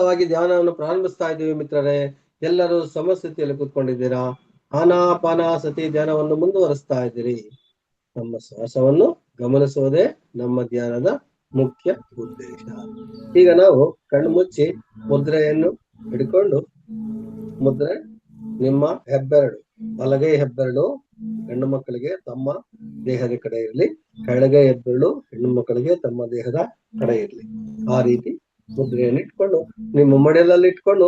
ನಿಧಾನವಾಗಿ ಧ್ಯಾನವನ್ನು ಪ್ರಾರಂಭಿಸ್ತಾ ಇದ್ದೀವಿ ಮಿತ್ರರೇ. ಎಲ್ಲರೂ ಸಮಸ್ಥಿತಿಯಲ್ಲಿ ಕೂತ್ಕೊಂಡಿದ್ದೀರಾ? ಆನಾಪಾನಾಸತಿ ಧ್ಯಾನವನ್ನು ಮುಂದುವರಿಸ್ತಾ ಇದ್ದೀರಿ. ನಮ್ಮ ಶ್ವಾಸವನ್ನು ಗಮನಿಸುವುದೇ ನಮ್ಮ ಧ್ಯಾನದ ಮುಖ್ಯ ಉದ್ದೇಶ. ಈಗ ನಾವು ಕಣ್ಣು ಮುಚ್ಚಿ ಮುದ್ರೆಯನ್ನು ಹಿಡ್ಕೊಂಡು, ಮುದ್ರೆ ನಿಮ್ಮ ಹೆಬ್ಬೆರಳು, ಬಲಗೈ ಹೆಬ್ಬೆರಳು ಗಂಡು ಮಕ್ಕಳಿಗೆ ತಮ್ಮ ದೇಹದ ಕಡೆ ಇರಲಿ, ಕೆಳಗೈ ಹೆಬ್ಬೆರಳು ಹೆಣ್ಣು ಮಕ್ಕಳಿಗೆ ತಮ್ಮ ದೇಹದ ಕಡೆ ಇರಲಿ. ಆ ರೀತಿ ಮುದ್ರೆಯನ್ನು ಇಟ್ಕೊಂಡು ನಿಮ್ಮ ಮಡಿಲಲ್ಲಿ ಇಟ್ಕೊಂಡು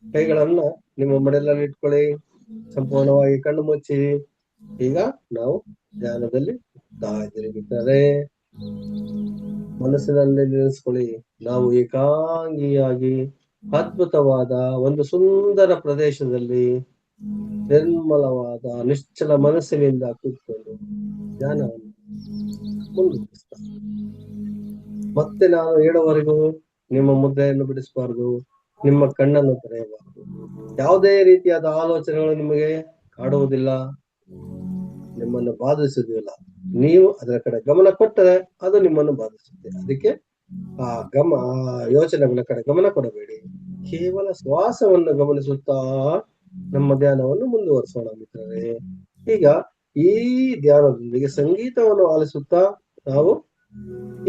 ಕೈಗಳನ್ನ ನಿಮ್ಮ ಮಡಿಲಲ್ಲಿ ಇಟ್ಕೊಳ್ಳಿ. ಸಂಪೂರ್ಣವಾಗಿ ಕಣ್ಣು ಮುಚ್ಚಿ. ಈಗ ನಾವು ಧ್ಯಾನದಲ್ಲಿ ಇದ್ದಾರೆ. ಮನಸ್ಸಿನಲ್ಲಿ ನಿಲ್ಲಿಸ್ಕೊಳ್ಳಿ. ನಾವು ಏಕಾಂಗಿಯಾಗಿ ಅದ್ಭುತವಾದ ಒಂದು ಸುಂದರ ಪ್ರದೇಶದಲ್ಲಿ ನಿರ್ಮಲವಾದ ನಿಶ್ಚಲ ಮನಸ್ಸಿನಿಂದ ಕೂತ್ಕೊಂಡು ಧ್ಯಾನವನ್ನು ಮುಂದುವರಿಸ್ತಾ. ಮತ್ತೆ ನಾನು ಹೇಳುವವರೆಗೂ ನಿಮ್ಮ ಮುದ್ರೆಯನ್ನು ಬಿಡಿಸಬಾರ್ದು, ನಿಮ್ಮ ಕಣ್ಣನ್ನು ತೆರೆಯಬಾರದು. ಯಾವುದೇ ರೀತಿಯಾದ ಆಲೋಚನೆಗಳು ನಿಮಗೆ ಕಾಡುವುದಿಲ್ಲ, ನಿಮ್ಮನ್ನು ಬಾಧಿಸುವುದಿಲ್ಲ. ನೀವು ಅದರ ಕಡೆ ಗಮನ ಕೊಟ್ಟರೆ ಅದು ನಿಮ್ಮನ್ನು ಬಾಧಿಸುತ್ತೆ. ಅದಕ್ಕೆ ಆ ಯೋಚನೆಗಳ ಕಡೆ ಗಮನ ಕೊಡಬೇಡಿ. ಕೇವಲ ಶ್ವಾಸವನ್ನು ಗಮನಿಸುತ್ತಾ ನಮ್ಮ ಧ್ಯಾನವನ್ನು ಮುಂದುವರಿಸೋಣ ಮಿತ್ರರೇ. ಈಗ ಈ ಧ್ಯಾನದೊಂದಿಗೆ ಸಂಗೀತವನ್ನು ಆಲಿಸುತ್ತಾ ನಾವು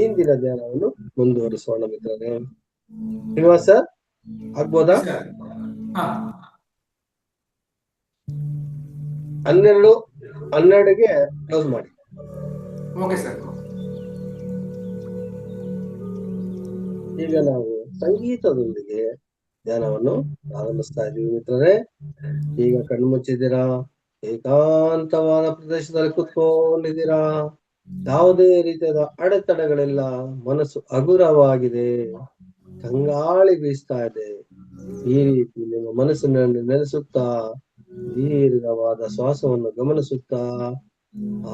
ಇಂದಿನ ಧ್ಯಾನವನ್ನು ಮುಂದುವರಿಸೋಣ ಮಿತ್ರರೇ. ಶ್ರೀನಿವಾಸ್ ಸರ್, ಆಗ್ಬೋದಾ? 12ಗೆ ಕ್ಲೋಸ್ ಮಾಡಿ. Okay sir. ಈಗ ನಾವು ಸಂಗೀತದೊಂದಿಗೆ ಧ್ಯಾನವನ್ನು ಪ್ರಾರಂಭಿಸ್ತಾ ಇದ್ದೀವಿ ಮಿತ್ರರೇ. ಈಗ ಕಣ್ಣು ಮುಚ್ಚಿದ್ದೀರಾ, ಏಕಾಂತವಾದ ಪ್ರದೇಶದಲ್ಲಿ ಕುತ್ಕೊಂಡಿದ್ದೀರಾ. ಯಾವುದೇ ರೀತಿಯಾದ ಅಡೆತಡೆಗಳಿಲ್ಲ, ಮನಸ್ಸು ಹಗುರವಾಗಿದೆ, ತಂಗಾಳಿ ಬೀಸ್ತಾ ಇದೆ. ಈ ರೀತಿ ನಿಮ್ಮ ಮನಸ್ಸಿನಲ್ಲಿ ನೆಲೆಸುತ್ತಾ ದೀರ್ಘವಾದ ಶ್ವಾಸವನ್ನು ಗಮನಿಸುತ್ತಾ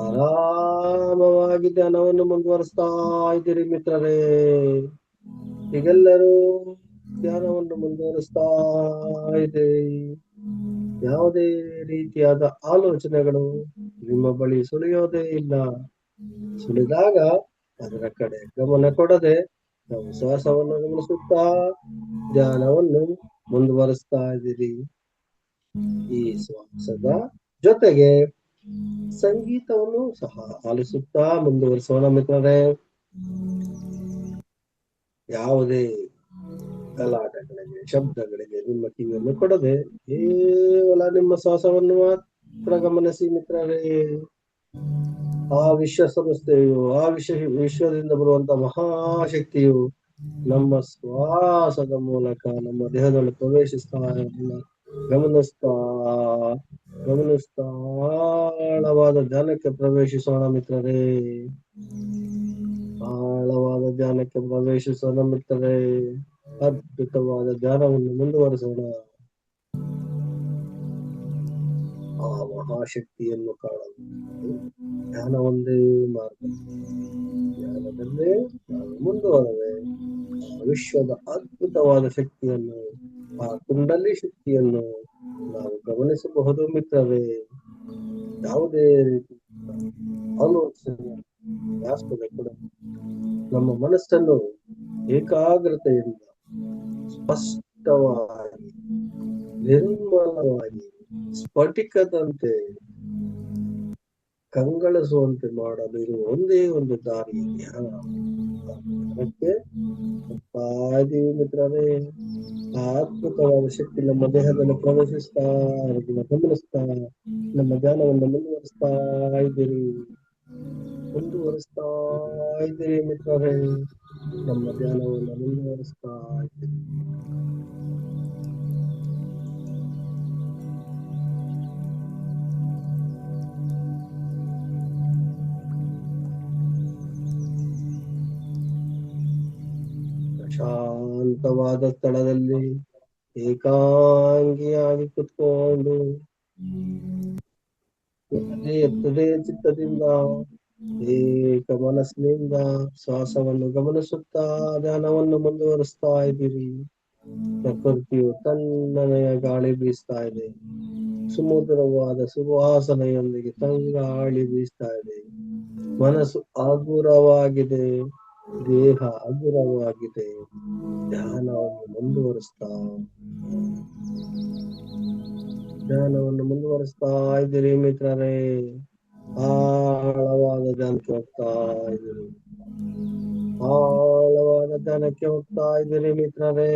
ಆರಾಮವಾಗಿ ಧ್ಯಾನವನ್ನು ಮುಂದುವರಿಸ್ತಾ ಇದ್ದೀರಿ ಮಿತ್ರರೇ. ಈಗೆಲ್ಲರೂ ಧ್ಯಾನವನ್ನು ಮುಂದುವರಿಸ್ತಾ ಇದೆ. ಯಾವುದೇ ರೀತಿಯಾದ ಆಲೋಚನೆಗಳು ನಿಮ್ಮ ಬಳಿ ಸುಳಿಯೋದೇ ಇಲ್ಲ. ಸುಳಿದಾಗ ಅದರ ಕಡೆ ಗಮನ ಕೊಡದೆ ನಾವು ಶ್ವಾಸವನ್ನು ಗಮನಿಸುತ್ತಾ ಧ್ಯಾನವನ್ನು ಮುಂದುವರಿಸ್ತಾ ಇದ್ದೀರಿ. ಈ ಶ್ವಾಸದ ಜೊತೆಗೆ ಸಂಗೀತವನ್ನು ಸಹ ಆಲಿಸುತ್ತಾ ಮುಂದುವರಿಸೋಣ ಮಿತ್ರರೇ. ಯಾವುದೇ ಗಲಾಟೆಗಳಿಗೆ, ಶಬ್ದಗಳಿಗೆ ನಿಮ್ಮ ಕಿವಿಯನ್ನು ಕೊಡದೆ ಕೇವಲ ನಿಮ್ಮ ಶ್ವಾಸವನ್ನು ಮಾತ್ರ ಗಮನಿಸಿ ಮಿತ್ರರೇ. ಆ ವಿಶ್ವಸಂಸ್ಥೆಯು, ಆ ವಿಶ್ವದಿಂದ ಬರುವಂತ ಮಹಾಶಕ್ತಿಯು ನಮ್ಮ ಶ್ವಾಸದ ಮೂಲಕ ನಮ್ಮ ದೇಹದಲ್ಲಿ ಪ್ರವೇಶಿಸ್ತಾ ಗಮನಿಸ್ತಾ ಆಳವಾದ ಧ್ಯಾನಕ್ಕೆ ಪ್ರವೇಶಿಸೋಣ ಮಿತ್ರರೇ. ಆಳವಾದ ಧ್ಯಾನಕ್ಕೆ ಪ್ರವೇಶಿಸೋಣ ಮಿತ್ರರೇ. ಅದ್ಭುತವಾದ ಧ್ಯಾನವನ್ನು ಮುಂದುವರಿಸೋಣ. ಆ ಮಹಾಶಕ್ತಿಯನ್ನು ಕಾಣಲು ಧ್ಯಾನ ಒಂದೇ ಮಾರ್ಗ. ಧ್ಯಾನದಲ್ಲೇ ನಾವು ಮುಂದುವರದೆ ವಿಶ್ವದ ಅದ್ಭುತವಾದ ಶಕ್ತಿಯನ್ನು, ಆ ಕುಂಡಲಿ ಶಕ್ತಿಯನ್ನು ನಾವು ಗಮನಿಸಬಹುದು ಮಿತ್ರರೇ. ಯಾವುದೇ ರೀತಿ ಆಲೋಚನೆ ಕೂಡ ನಮ್ಮ ಮನಸ್ಸನ್ನು ಏಕಾಗ್ರತೆಯಿಂದ ಸ್ಪಷ್ಟವಾಗಿ, ನಿರ್ಮಲವಾಗಿ, ಸ್ಫಟಿಕದಂತೆ ಕಂಗಳಿಸುವಂತೆ ಮಾಡಲು ಇರುವ ಒಂದೇ ಒಂದು ದಾರಿ ಧ್ಯಾನ. ಮಿತ್ರರೇ, ಆ ಅದ್ಭುತವಾದ ಶಕ್ತಿ ನಮ್ಮ ದೇಹದಲ್ಲಿ ಪ್ರವೇಶಿಸ್ತಾ ಗಮನಿಸ್ತಾ ನಮ್ಮ ಧ್ಯಾನವನ್ನು ಮುಂದುವರಿಸ್ತಾ ಇದ್ದೀರಿ ಮಿತ್ರರೇ. ನಮ್ಮ ಧ್ಯಾನವನ್ನು ಮುಂದುವರಿಸ್ತಾ ಇದ್ದೀರಿ. ಶಾಂತವಾದ ಸ್ಥಳದಲ್ಲಿ ಏಕಾಂಗಿಯಾಗಿ ಕುತ್ಕೊಂಡು ಎತ್ತದೇ ಚಿತ್ತದಿಂದ ಏಕ ಮನಸ್ಸಿನಿಂದ ಶ್ವಾಸವನ್ನು ಗಮನಿಸುತ್ತಾ ಧ್ಯಾನವನ್ನು ಮುಂದುವರಿಸ್ತಾ ಇದ್ದೀರಿ. ಪ್ರಕೃತಿಯು ತಣ್ಣನೆಯ ಗಾಳಿ ಬೀಸ್ತಾ ಇದೆ. ಸುಮಧುರವಾದ ಸುವಾಸನೆಯೊಂದಿಗೆ ತಂಗಾಳಿ ಬೀಸ್ತಾ ಇದೆ. ಮನಸ್ಸು ಹಗುರವಾಗಿದೆ. ದೇಹ ಹಗುರವಾಗಿದೆ. ಧ್ಯಾನವನ್ನು ಮುಂದುವರಿಸ್ತಾ ಇದ್ದೀರಿ ಮಿತ್ರರೇ. ಆಳವಾದ ಧ್ಯಾನಕ್ಕೆ ಹೋಗ್ತಾ ಇದ್ದೀರಿ. ಆಳವಾದ ಧ್ಯಾನಕ್ಕೆ ಹೋಗ್ತಾ ಇದ್ದೀರಿ ಮಿತ್ರರೇ.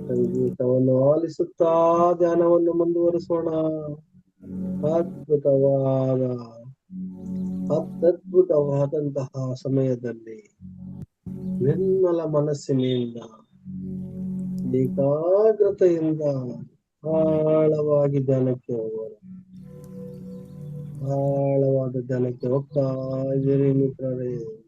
ಸಂಗೀತವನ್ನು ಆಲಿಸುತ್ತಾ ಧ್ಯಾನವನ್ನು ಮುಂದುವರಿಸೋಣ. ಅತ್ಯದ್ಭುತವಾದಂತಹ ಸಮಯದಲ್ಲಿ ನಿರ್ಮಲ ಮನಸ್ಸಿನಿಂದ ಏಕಾಗ್ರತೆಯಿಂದ ಆಳವಾಗಿ ಧ್ಯಾನಕ್ಕೆ ಹೋಗೋಣ. ಆಳವಾದ ಧ್ಯಾನಕ್ಕೆ ಹೋಗ್ತಾ ಇದ್ದೀರಿ ಮಿತ್ರರೇ.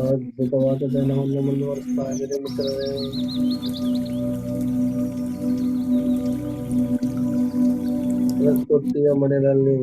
ಅದ್ಭುತವಾದ ಧ್ಯಾನವನ್ನು ಮುಂದುವರಿಸ್ತಾ ಇದ್ದೀರಿ ಮಿತ್ರರೇ. ಪ್ರಕೃತಿಯ ಮನೆಯಲ್ಲಿ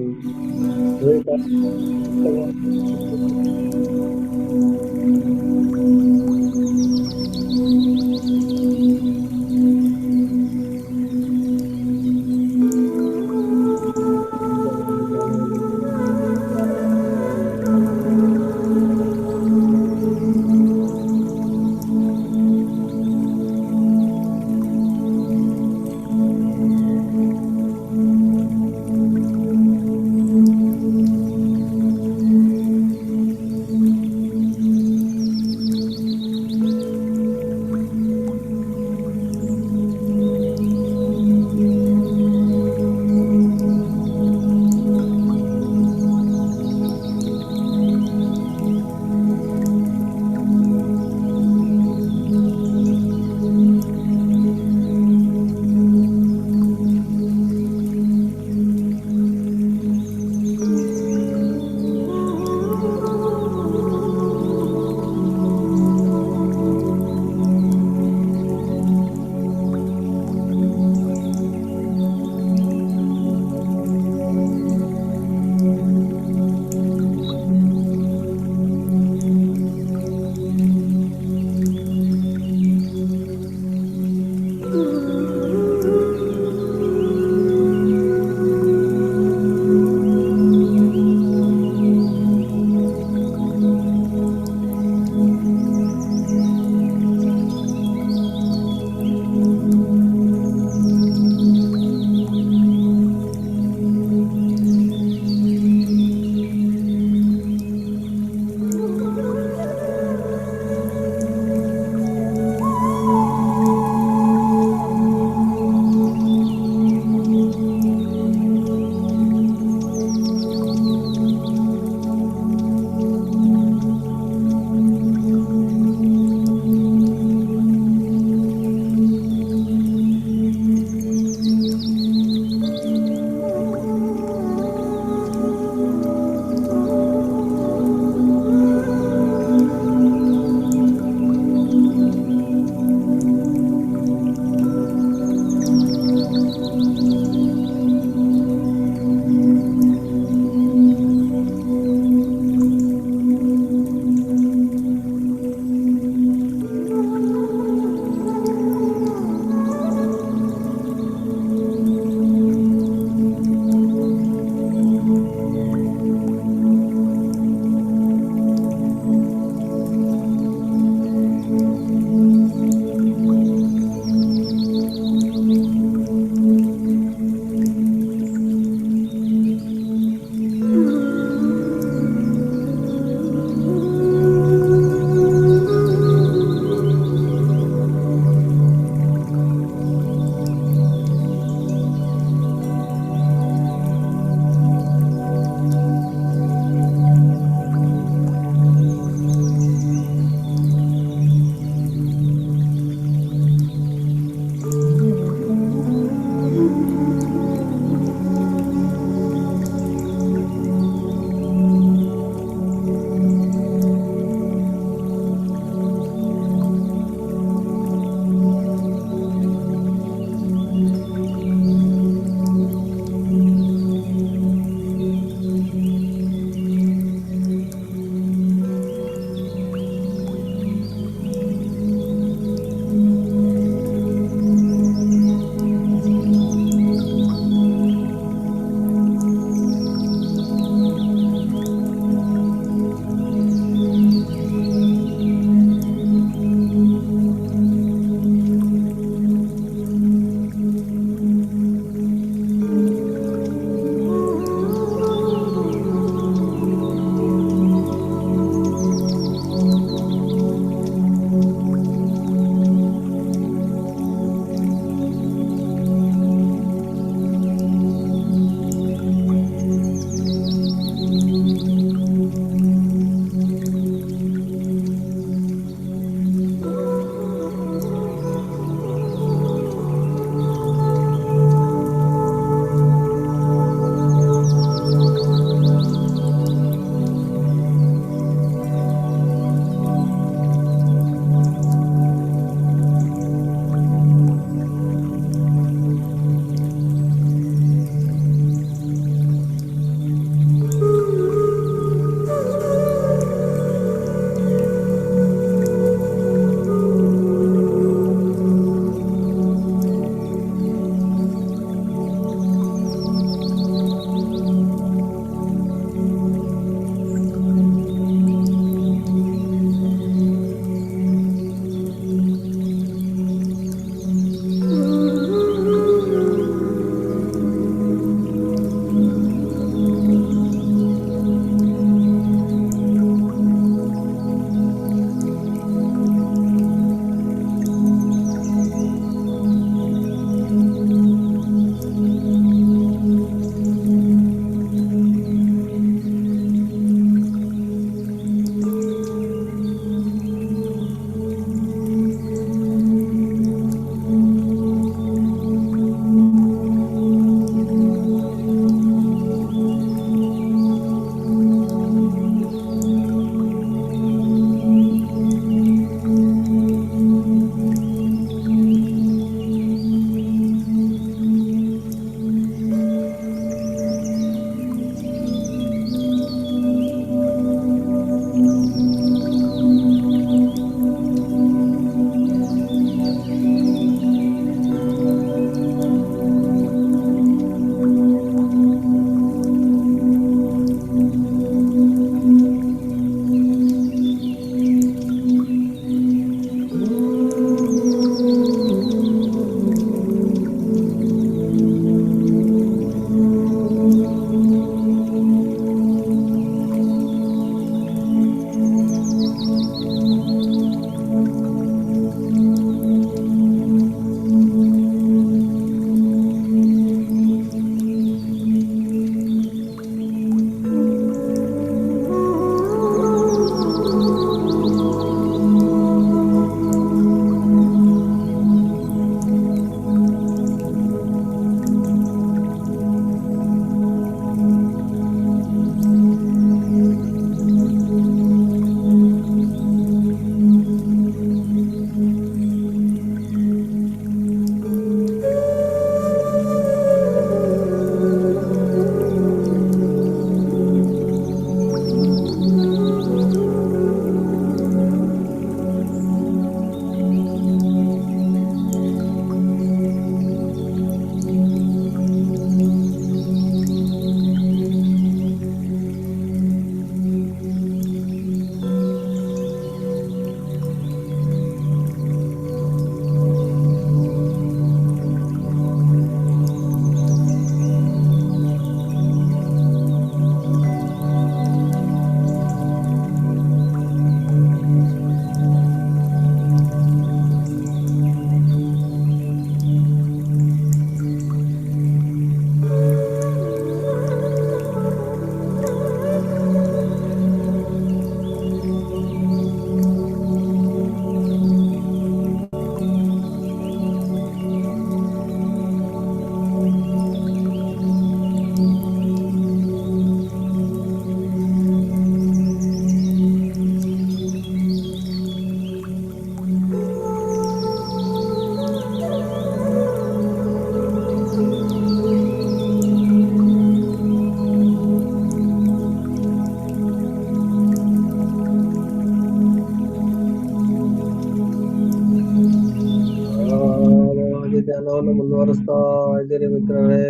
ಧ್ಯಾನವನ್ನು ಮುಂದುವರಿಸ್ತಾ ಇದ್ದೀರಿ ಮಿತ್ರರೇ.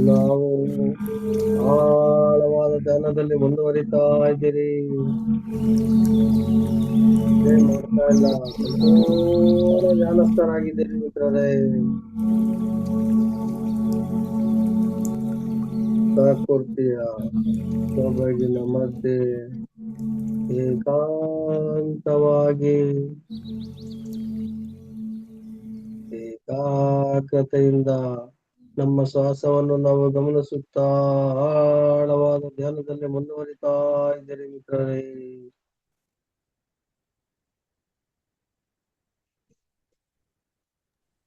ನಾವು ಆಳವಾದ ಧ್ಯಾನದಲ್ಲಿ ಮುಂದುವರಿತಾ ಇದ್ದೀರಿ. ನಿದ್ದೆ ಮಾಡ್ತಾ ಇಲ್ಲ, ಸಂಪೂರ್ಣ ಧ್ಯಾನಸ್ಥರಾಗಿದ್ದೀರಿ ಮಿತ್ರರೇ. ಪ್ರಕೃತಿಯ ಸೊಬಗಿನ ಮಧ್ಯೆ ಏಕಾಂತವಾಗಿ ಏಕಾಗ್ರತೆಯಿಂದ ನಮ್ಮ ಶ್ವಾಸವನ್ನು ನಾವು ಗಮನಿಸುತ್ತಾ ಆಳವಾದ ಧ್ಯಾನದಲ್ಲಿ ಮುಂದುವರಿತಾ ಇದ್ದೀರಿ ಮಿತ್ರರೇ.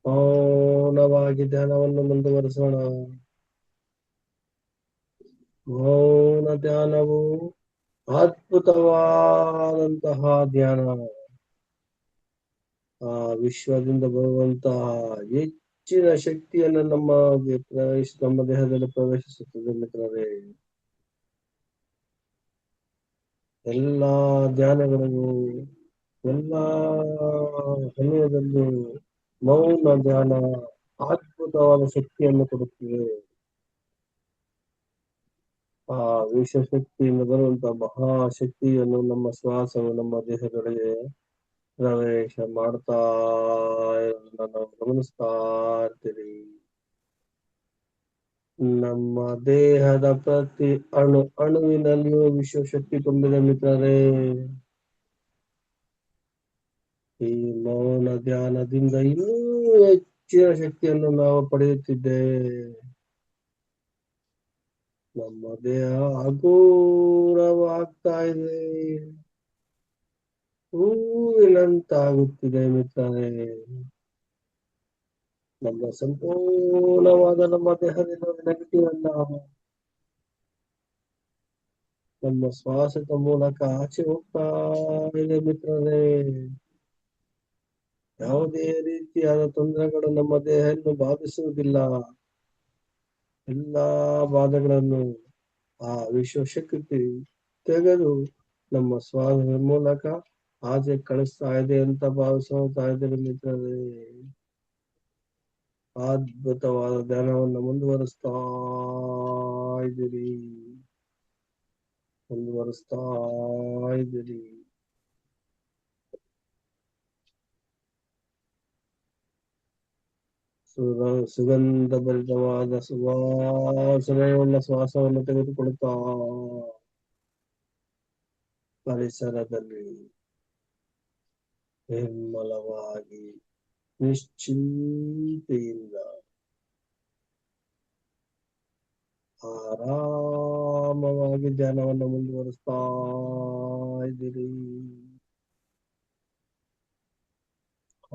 ಮೌನವಾಗಿ ಧ್ಯಾನವನ್ನು ಮುಂದುವರಿಸೋಣ. ಮೌನ ಧ್ಯಾನವು ಅದ್ಭುತವಾದಂತಹ ಧ್ಯಾನ. ಆ ವಿಶ್ವದಿಂದ ಬರುವಂತಹ ಹೆಚ್ಚಿನ ಶಕ್ತಿಯನ್ನು ನಮ್ಮ ದೇಹದಲ್ಲಿ ಪ್ರವೇಶಿಸುತ್ತದೆ ಮಿತ್ರರೇ. ಎಲ್ಲಾ ಧ್ಯಾನಗಳಿಗೂ ಎಲ್ಲಾ ಸಮಯದಲ್ಲೂ ಮೌನ ಧ್ಯಾನ ಅದ್ಭುತವಾದ ಶಕ್ತಿಯನ್ನು ಕೊಡುತ್ತಿದೆ. ಆ ವಿಶ್ವಶಕ್ತಿಯಿಂದ ಬರುವಂತಹ ಮಹಾಶಕ್ತಿಯನ್ನು ನಮ್ಮ ಶ್ವಾಸವು ನಮ್ಮ ದೇಹದೊಳಗೆ ಪ್ರವೇಶ ಮಾಡ್ತಾ ಇರೋದನ್ನ ನಾವು ಗಮನಿಸ್ತಾ ಇರ್ತೀರಿ. ನಮ್ಮ ದೇಹದ ಪ್ರತಿ ಅಣುವಿನಲ್ಲಿಯೂ ವಿಶ್ವಶಕ್ತಿ ತುಂಬಿದೆ ಮಿತ್ರರೇ. ಈ ಮೌನ ಧ್ಯಾನದಿಂದ ಇನ್ನೂ ಹೆಚ್ಚಿನ ಶಕ್ತಿಯನ್ನು ನಾವು ಪಡೆಯುತ್ತಿದ್ದೇವೆ. ನಮ್ಮ ದೇಹ ಹಗುರವಾಗ್ತಾ ಇದೆ, ಹೂವಿನಂತಾಗುತ್ತಿದೆ ಮಿತ್ರರೇ. ನಮ್ಮ ಸಂಪೂರ್ಣವಾದ ನಮ್ಮ ದೇಹದಿಂದ ನೆಗೆಟಿವ್ ಅಲ್ಲ ನಮ್ಮ ಶ್ವಾಸದ ಮೂಲಕ ಆಚೆ ಹೋಗ್ತಾ ಇದೆ ಮಿತ್ರರೇ. ಯಾವುದೇ ರೀತಿಯಾದ ತೊಂದರೆಗಳು ನಮ್ಮ ದೇಹವನ್ನು ಬಾಧಿಸುವುದಿಲ್ಲ. ಎಲ್ಲಾ ಬಾಧೆಗಳನ್ನು ಆ ವಿಶ್ವಶಕ್ತಿ ತೆಗೆದು ನಮ್ಮ ಶ್ವಾಸದ ಮೂಲಕ ಆಚೆ ಕಳಿಸ್ತಾ ಇದೆ ಅಂತ ಭಾವಿಸ್ತಾ ಇದ್ದಾರೆ ಮಿತ್ರರೇ. ಅದ್ಭುತವಾದ ಧ್ಯಾನವನ್ನು ಮುಂದುವರಿಸ್ತಾ ಇದ್ದೀರಿ. ಸುಗಂಧ ಭರಿತವಾದ ಸುವಾಸನೆಯುಳ್ಳ ಶ್ವಾಸವನ್ನು ತೆಗೆದುಕೊಳ್ಳುತ್ತಾ ಪರಿಸರದಲ್ಲಿ ನಿರ್ಮಲವಾಗಿ ನಿಶ್ಚಿಂತೆಯಿಂದ ಆರಾಮವಾಗಿ ಧ್ಯಾನವನ್ನು ಮುಂದುವರಿಸ್ತಾ ಇದ್ದೀರಿ.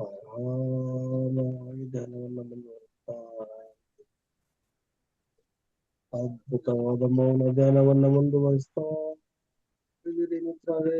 ಆರಾಮವಾಗಿ ಧ್ಯಾನವನ್ನು ಮುಂದುವರಿಸ್ತಾ ಅದ್ಭುತವಾದ ಮೌನ ಧ್ಯಾನವನ್ನು ಮುಂದುವರಿಸ್ತಾ ಇದ್ದೀರಿ ಮಿತ್ರರೇ.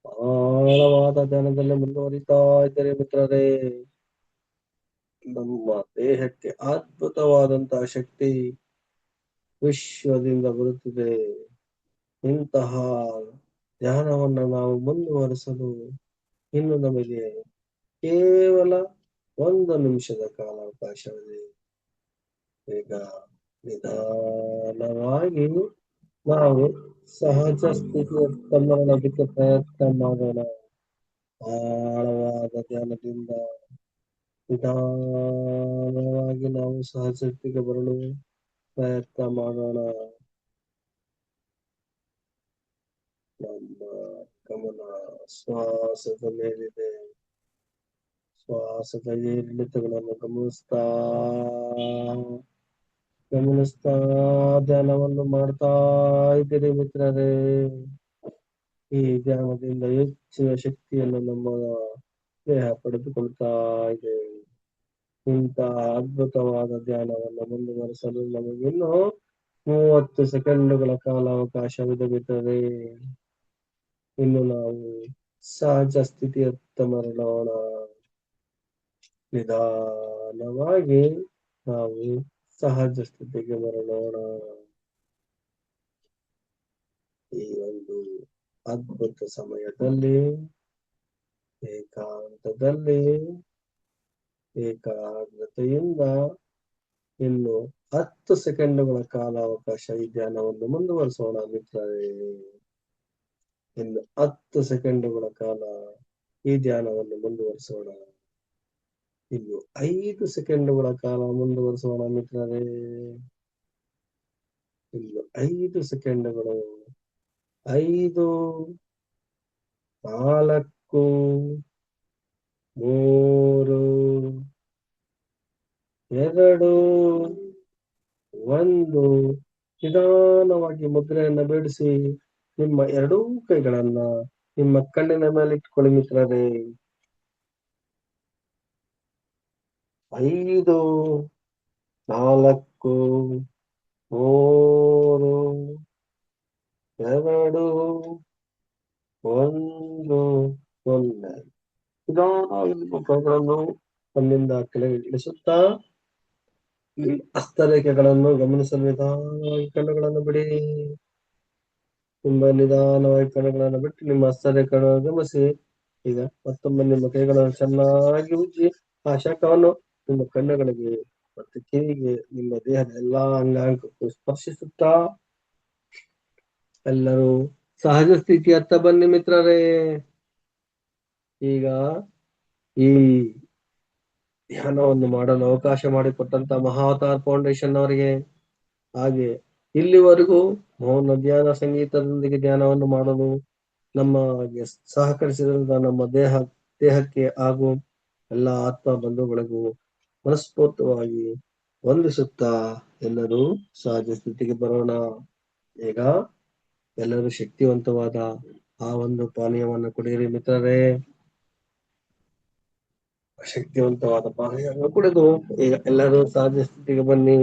ಆಳವಾದ ಧ್ಯಾನದಲ್ಲಿ ಮುಂದುವರಿತಾ ಇದ್ದೀರಿ ಮಿತ್ರರೇ. ನಮ್ಮ ದೇಹಕ್ಕೆ ಅದ್ಭುತವಾದಂತಹ ಶಕ್ತಿ ವಿಶ್ವದಿಂದ ಬರುತ್ತಿದೆ. ಇಂತಹ ಧ್ಯಾನವನ್ನು ನಾವು ಮುಂದುವರಿಸಲು ಇನ್ನು ನಮಗೆ ಕೇವಲ 1 ನಿಮಿಷದ ಕಾಲಾವಕಾಶವಿದೆ. ಈಗ ನಿಧಾನವಾಗಿ ನಾವು ಸಹಜ ಸ್ಥಿತಿಯತ್ತ ಮರಳೋದಕ್ಕೆ ಪ್ರಯತ್ನ ಮಾಡೋಣ. ಆಳವಾದ ಧ್ಯಾನದಿಂದ ನಿಧಾನವಾಗಿ ನಾವು ಸಹಜ ಸ್ಥಿತಿಗೆ ಬರಲು ಪ್ರಯತ್ನ ಮಾಡೋಣ. ನಮ್ಮ ಗಮನ ಶ್ವಾಸದ ಮೇಲಿದೆ. ಶ್ವಾಸದ ಏರಿಳಿತಗಳನ್ನು ಗಮನಿಸ್ತಾ ಧ್ಯಾನವನ್ನು ಮಾಡ್ತಾ ಇದ್ದೀರಿ ಮಿತ್ರರೇ. ಈ ಧ್ಯಾನದಿಂದ ಹೆಚ್ಚಿನ ಶಕ್ತಿಯನ್ನು ನಮ್ಮ ದೇಹ ಪಡೆದುಕೊಳ್ತಾ ಇದೆ. ಇಂತಹ ಅದ್ಭುತವಾದ ಧ್ಯಾನವನ್ನು ಮುಂದುವರಿಸಲು ನಮಗಿನ್ನು 30 ಸೆಕೆಂಡುಗಳ ಕಾಲಾವಕಾಶವಿದೆ ಮಿತ್ರರೇ. ಇನ್ನು ನಾವು ಸಹಜ ಸ್ಥಿತಿಯತ್ತ ಮರಳೋಣ. ನಿಧಾನವಾಗಿ ನಾವು ಸಹಜ ಸ್ಥಿತಿಗೆ ಮರಳೋಣ. ಈ ಒಂದು ಅದ್ಭುತ ಸಮಯದಲ್ಲಿ ಏಕಾಂತದಲ್ಲಿ ಏಕಾಗ್ರತೆಯಿಂದ ಇನ್ನು 10 ಸೆಕೆಂಡುಗಳ ಕಾಲಾವಕಾಶ ಈ ಧ್ಯಾನವನ್ನು ಮುಂದುವರಿಸೋಣ ಮಿತ್ರರೇ. ಇನ್ನು 10 ಸೆಕೆಂಡುಗಳ ಕಾಲ ಈ ಧ್ಯಾನವನ್ನು ಮುಂದುವರಿಸೋಣ. ಇನ್ನು 5 ಸೆಕೆಂಡುಗಳ ಕಾಲ ಮುಂದುವರಿಸೋಣ ಮಿತ್ರರೇ. ಇನ್ನು 5 ಸೆಕೆಂಡುಗಳು. 5, 4, 3, 2, 1. ನಿಧಾನವಾಗಿ ಮುದ್ರೆಯನ್ನ ಬಿಡಿಸಿ ನಿಮ್ಮ 2 ಕೈಗಳನ್ನ ನಿಮ್ಮ ಕಣ್ಣಿನ ಮೇಲೆ ಇಟ್ಕೊಳ್ಳಿ ಮಿತ್ರರೇ. 5, 4, 3, 2, 1. ನಿಧಾನವಾಗಿ ನಿಮ್ಮ ಕೈಗಳನ್ನು ಕಣ್ಣಿಂದ ಕೆಳಗೆ ಇಳಿಸುತ್ತಾ ಹಸ್ತರೇಖೆಗಳನ್ನು ಗಮನಿಸಲು ನಿಧಾನವಾಗಿ ಕಣ್ಣುಗಳನ್ನು ಬಿಡಿ. ನಿಮ್ಮ ನಿಧಾನವಾಗಿ ಕಣ್ಣುಗಳನ್ನು ಬಿಟ್ಟು ನಿಮ್ಮ ಹಸ್ತರೇಖೆಗಳನ್ನು ಗಮನಿಸಿ. ಈಗ ಮತ್ತೊಮ್ಮೆ ನಿಮ್ಮ ಕೈಗಳನ್ನು ಚೆನ್ನಾಗಿ ಉಜ್ಜಿ ಆ ಶಾಖವನ್ನು ನಿಮ್ಮ ಕಣ್ಣುಗಳಿಗೆ ಮತ್ತು ಕಿವಿಗೆ ನಿಮ್ಮ ದೇಹದ ಎಲ್ಲಾ ಅಂಗಾಂಗಕ್ಕೂ ಸ್ಪರ್ಶಿಸುತ್ತಾ ಎಲ್ಲರೂ ಸಹಜ ಸ್ಥಿತಿಯತ್ತ ಬನ್ನಿ ಮಿತ್ರರೇ. ಈಗ ಈ ಧ್ಯಾನವನ್ನು ಮಾಡಲು ಅವಕಾಶ ಮಾಡಿಕೊಟ್ಟಂತ ಮಹಾವತಾರ್ ಫೌಂಡೇಶನ್ ಅವರಿಗೆ, ಹಾಗೆ ಇಲ್ಲಿವರೆಗೂ ಮೌನ ಧ್ಯಾನ ಸಂಗೀತದೊಂದಿಗೆ ಧ್ಯಾನವನ್ನು ಮಾಡಲು ನಮಗೆ ಸಹಕರಿಸಿದಂತ ನಮ್ಮ ದೇಹಕ್ಕೆ ಹಾಗೂ ಎಲ್ಲ ಆತ್ಮ ಬಂಧುಗಳಿಗೂ ಮನಸ್ಫೂರ್ತಿಯಾಗಿ ವಂದಿಸುತ್ತಾ ಎಲ್ಲರೂ ಸಹಜ ಸ್ಥಿತಿಗೆ ಬರೋಣ. ಈಗ ಎಲ್ಲರೂ ಶಕ್ತಿವಂತವಾದ ಆ ಒಂದು ಪಾನೀಯವನ್ನು ಕುಡಿಯಿರಿ ಮಿತ್ರರೇ. ಶಕ್ತಿವಂತವಾದ ಪಾನೀಯವನ್ನು ಕುಡಿದು ಈಗ ಎಲ್ಲರೂ ಸಹಜ ಸ್ಥಿತಿಗೆ ಬನ್ನಿ.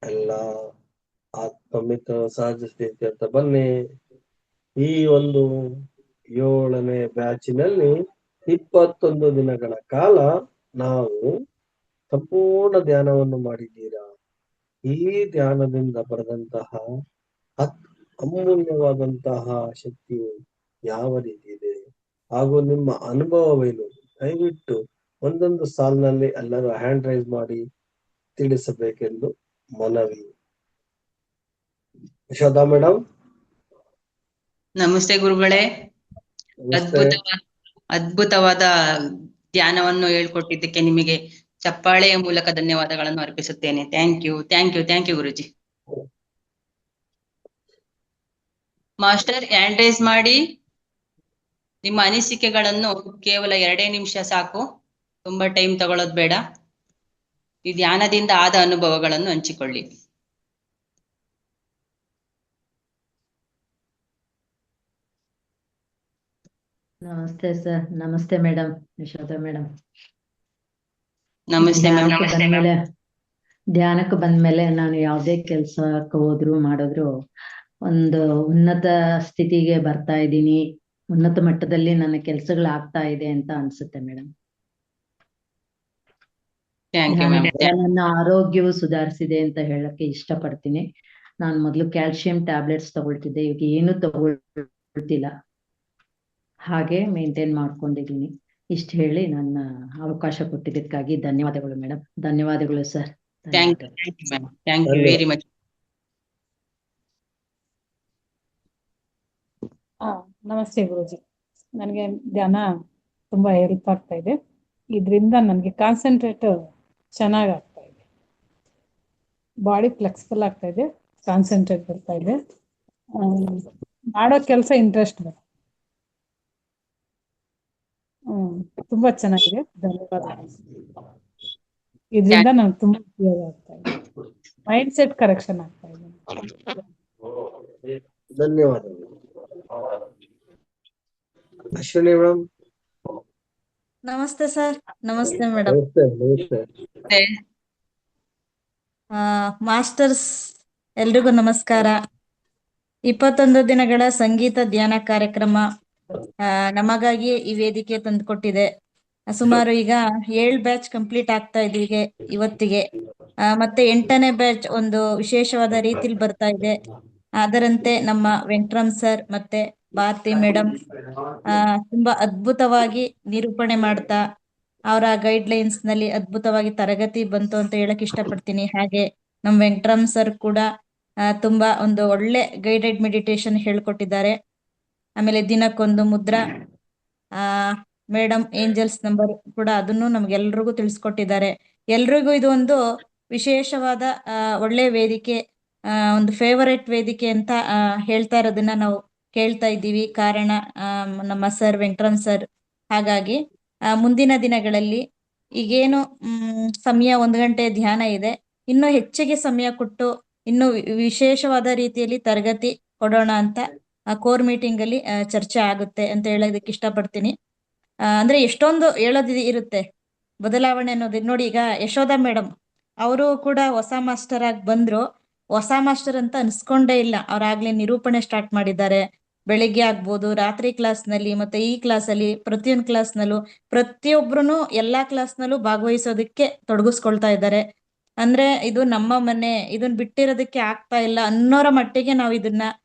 ಎಲ್ಲ ಆತ್ಮಮಿತ್ರ ಸಹಜ ಸ್ಥಿತಿ ಅಂತ ಬನ್ನಿ. ಈ ಒಂದು 7ನೇ ಬ್ಯಾಚಿನಲ್ಲಿ 21 ದಿನಗಳ ಕಾಲ ನಾವು ಸಂಪೂರ್ಣ ಧ್ಯಾನವನ್ನು ಮಾಡಿದ್ದೀರಾ. ಈ ಧ್ಯಾನದಿಂದ ಬರೆದಂತಹ ಅಮೂಲ್ಯವಾದಂತಹ ಶಕ್ತಿಯು ಯಾವ ರೀತಿ ಇದೆ ಹಾಗೂ ನಿಮ್ಮ ಅನುಭವವೇನು, ದಯವಿಟ್ಟು ಒಂದೊಂದು ಸಾಲಿನಲ್ಲಿ ಎಲ್ಲರೂ ಹ್ಯಾಂಡ್ ರೈಸ್ ಮಾಡಿ ತಿಳಿಸಬೇಕೆಂದು ಮನವಿ. ಯಶೋದಾ ಮೇಡಮ್. ನಮಸ್ತೆ ಗುರುಗಳೇ. ನಮಸ್ತೆ. ಅದ್ಭುತವಾದ ಧ್ಯಾನವನ್ನು ಹೇಳ್ಕೊಟ್ಟಿದ್ದಕ್ಕೆ ನಿಮಗೆ ಚಪ್ಪಾಳೆಯ ಮೂಲಕ ಧನ್ಯವಾದಗಳನ್ನು ಅರ್ಪಿಸುತ್ತೇನೆ. ಥ್ಯಾಂಕ್ ಯು ಗುರುಜಿ. ಮಾಸ್ಟರ್ ಹ್ಯಾಂಡ್ ರೈಸ್ ಮಾಡಿ ನಿಮ್ಮ ಅನಿಸಿಕೆಗಳನ್ನು ಕೇವಲ 2 ನಿಮಿಷ ಸಾಕು, ತುಂಬಾ ಟೈಮ್ ತಗೊಳ್ಳೋದು ಬೇಡ. ಈ ಧ್ಯಾನದಿಂದ ಆದ ಅನುಭವಗಳನ್ನು ಹಂಚಿಕೊಳ್ಳಿ. ನಮಸ್ತೆ ಸರ್. ನಮಸ್ತೆ ಮೇಡಮ್, ಯಶೋಧ ಮೇಡಮ್. ನಮಸ್ತೆ ಧ್ಯಾನಕ್ಕೆ ಬಂದ್ಮೇಲೆ ಧ್ಯಾನಕ್ಕೆ ಬಂದ್ಮೇಲೆ ನಾನು ಯಾವುದೇ ಕೆಲ್ಸಕ್ಕೆ ಹೋದ್ರು ಮಾಡಿದ್ರು ಒಂದು ಉನ್ನತ ಸ್ಥಿತಿಗೆ ಬರ್ತಾ ಇದ್ದೀನಿ, ಉನ್ನತ ಮಟ್ಟದಲ್ಲಿ ನನ್ನ ಕೆಲ್ಸಗಳು ಆಗ್ತಾ ಇದೆ ಅಂತ ಅನ್ಸುತ್ತೆ ಮೇಡಮ್. Thank you ma'am. ನನ್ನ ಆರೋಗ್ಯವು ಸುಧಾರಿಸಿದೆ ಅಂತ ಹೇಳಕ್ಕೆ ಇಷ್ಟಪಡ್ತೀನಿ. ನಾನು ಮೊದಲು ಕ್ಯಾಲ್ಸಿಯಂ ಟ್ಯಾಬ್ಲೆಟ್ಸ್ ತಗೊಳ್ತಿದ್ದೆ, ಈಗ ಏನು ತಗೊಳ್ತಿಲ್ಲ, ಹಾಗೆ ಮೇಂಟೈನ್ ಮಾಡ್ಕೊಂಡಿದ್ದೀನಿ. ಇಷ್ಟು ಹೇಳಿ ನನ್ನ ಅವಕಾಶ ಕೊಟ್ಟಿದ್ದಕ್ಕಾಗಿ ಧನ್ಯವಾದಗಳು ಮೇಡಮ್. ಧನ್ಯವಾದಗಳು sir. Thank you ma'am. Thank you very much. ನಮಸ್ತೆ ಗುರುಜಿ. ನನಗೆ ಧ್ಯಾನ ತುಂಬಾ ಹೆಲ್ಪ್ ಆಗ್ತಾ ಇದೆ. ಇದರಿಂದ ನನಗೆ ಕಾನ್ಸಂಟ್ರೇಟ್ ಚೆನ್ನಾಗಿ ಆಗ್ತಾ ಇದೆ, ಬಾಡಿ ಫ್ಲೆಕ್ಸಿಬಲ್ ಆಗ್ತಾ ಇದೆ, ಕಾನ್ಸಂಟ್ರೇಟ್ ಬರ್ತಾ ಇದೆ, ಮಾಡೋ ಕೆಲಸ ಇಂಟ್ರೆಸ್ಟ್ ಬರುತ್ತೆ. ತುಂಬಾ ಚೆನ್ನಾಗಿದೆ. ಧನ್ಯವಾದ. ಇದರಿಂದ ನನಗೆ ತುಂಬಾ ಉಪಯೋಗ ಆಗ್ತಾ ಇದೆ, ಮೈಂಡ್ ಸೆಟ್ ಕರೆಕ್ಷನ್ ಆಗ್ತಾ ಇದೆ. ಧನ್ಯವಾದಗಳು. ಅಶ್ವಿನಿ ಮೇಡಮ್. ನಮಸ್ತೆ ಸರ್. ನಮಸ್ತೆ ಮೇಡಮ್. ನಮಸ್ತೆ. ನಮಸ್ತೆ. ಮಾಸ್ಟರ್ಸ್ ಎಲ್ರಿಗೂ ನಮಸ್ಕಾರ. 21 ದಿನಗಳ ಸಂಗೀತ ಧ್ಯಾನ ಕಾರ್ಯಕ್ರಮ ನಮಗಾಗಿ ಈ ವೇದಿಕೆ ತಂದುಕೊಟ್ಟಿದೆ. ಸುಮಾರು ಈಗ 7 ಬ್ಯಾಚ್ ಕಂಪ್ಲೀಟ್ ಆಗ್ತಾ ಇದೆ ಇವತ್ತಿಗೆ. ಮತ್ತೆ 8ನೇ ಬ್ಯಾಚ್ ಒಂದು ವಿಶೇಷವಾದ ರೀತಿಲಿ ಬರ್ತಾ ಇದೆ. ಅದರಂತೆ ನಮ್ಮ ವೆಂಕಟರಾಮ್ ಸರ್ ಮತ್ತೆ ಭಾರತಿ ಮೇಡಮ್ ತುಂಬಾ ಅದ್ಭುತವಾಗಿ ನಿರೂಪಣೆ ಮಾಡ್ತಾ ಅವರ ಗೈಡ್ ಲೈನ್ಸ್ ನಲ್ಲಿ ಅದ್ಭುತವಾಗಿ ತರಗತಿ ಬಂತು ಅಂತ ಹೇಳಕ್ ಇಷ್ಟಪಡ್ತೀನಿ. ಹಾಗೆ ನಮ್ ವೆಂಕಟರಾಮ್ ಸರ್ ಕೂಡ ತುಂಬಾ ಒಂದು ಒಳ್ಳೆ ಗೈಡೆಡ್ ಮೆಡಿಟೇಷನ್ ಹೇಳ್ಕೊಟ್ಟಿದ್ದಾರೆ. ಆಮೇಲೆ ದಿನಕ್ಕೊಂದು ಮುದ್ರಾ ಮೇಡಮ್ ಏಂಜಲ್ಸ್ ನಂಬರ್ ಕೂಡ ಅದನ್ನು ನಮ್ಗೆಲ್ರಿಗೂ ತಿಳಿಸ್ಕೊಟ್ಟಿದ್ದಾರೆ. ಎಲ್ರಿಗೂ ಇದು ಒಂದು ವಿಶೇಷವಾದ ಒಳ್ಳೆ ವೇದಿಕೆ, ಒಂದು ಫೇವರೆಟ್ ವೇದಿಕೆ ಅಂತ ಹೇಳ್ತಾ ಇರೋದನ್ನ ನಾವು ಕೇಳ್ತಾ ಇದ್ದೀವಿ. ಕಾರಣ ನಮ್ಮ ಸರ್ ವೆಂಕಟರಾಮ್ ಸರ್. ಹಾಗಾಗಿ ಮುಂದಿನ ದಿನಗಳಲ್ಲಿ ಈಗೇನು ಸಮಯ 1 ಗಂಟೆ ಧ್ಯಾನ ಇದೆ, ಇನ್ನೂ ಹೆಚ್ಚಿಗೆ ಸಮಯ ಕೊಟ್ಟು ಇನ್ನು ವಿಶೇಷವಾದ ರೀತಿಯಲ್ಲಿ ತರಗತಿ ಕೊಡೋಣ ಅಂತ ಕೋರ್ ಮೀಟಿಂಗ್ ಅಲ್ಲಿ ಚರ್ಚೆ ಆಗುತ್ತೆ ಅಂತ ಹೇಳೋದಕ್ಕೆ ಇಷ್ಟಪಡ್ತೀನಿ. ಅಂದ್ರೆ ಎಷ್ಟೊಂದು ಹೇಳೋದು ಇರುತ್ತೆ, ಬದಲಾವಣೆ ಅನ್ನೋದು. ನೋಡಿ, ಈಗ ಯಶೋಧ ಮೇಡಮ್ ಅವರು ಕೂಡ ಹೊಸ ಮಾಸ್ಟರ್ ಆಗಿ ಬಂದ್ರು. ಹೊಸ ಮಾಸ್ಟರ್ ಅಂತ ಅನ್ಸ್ಕೊಂಡೇ ಇಲ್ಲ. ಅವ್ರಾಗ್ಲೇ ನಿರೂಪಣೆ ಸ್ಟಾರ್ಟ್ ಮಾಡಿದ್ದಾರೆ. ಬೆಳಿಗ್ಗೆ ಆಗ್ಬೋದು, ರಾತ್ರಿ ಕ್ಲಾಸ್ ನಲ್ಲಿ, ಮತ್ತೆ ಈ ಕ್ಲಾಸ್ ಅಲ್ಲಿ, ಪ್ರತಿಯೊಂದು ಕ್ಲಾಸ್ ನಲ್ಲೂ ಪ್ರತಿಯೊಬ್ರು ಎಲ್ಲಾ ಕ್ಲಾಸ್ ನಲ್ಲೂ ಭಾಗವಹಿಸೋದಕ್ಕೆ ತೊಡಗಿಸ್ಕೊಳ್ತಾ ಇದ್ದಾರೆ. ಅಂದ್ರೆ ಇದು ನಮ್ಮ ಮನೆ, ಇದನ್ನ ಬಿಟ್ಟಿರೋದಕ್ಕೆ ಆಗ್ತಾ ಇಲ್ಲ ಅನ್ನೋರ ಮಟ್ಟಿಗೆ ನಾವು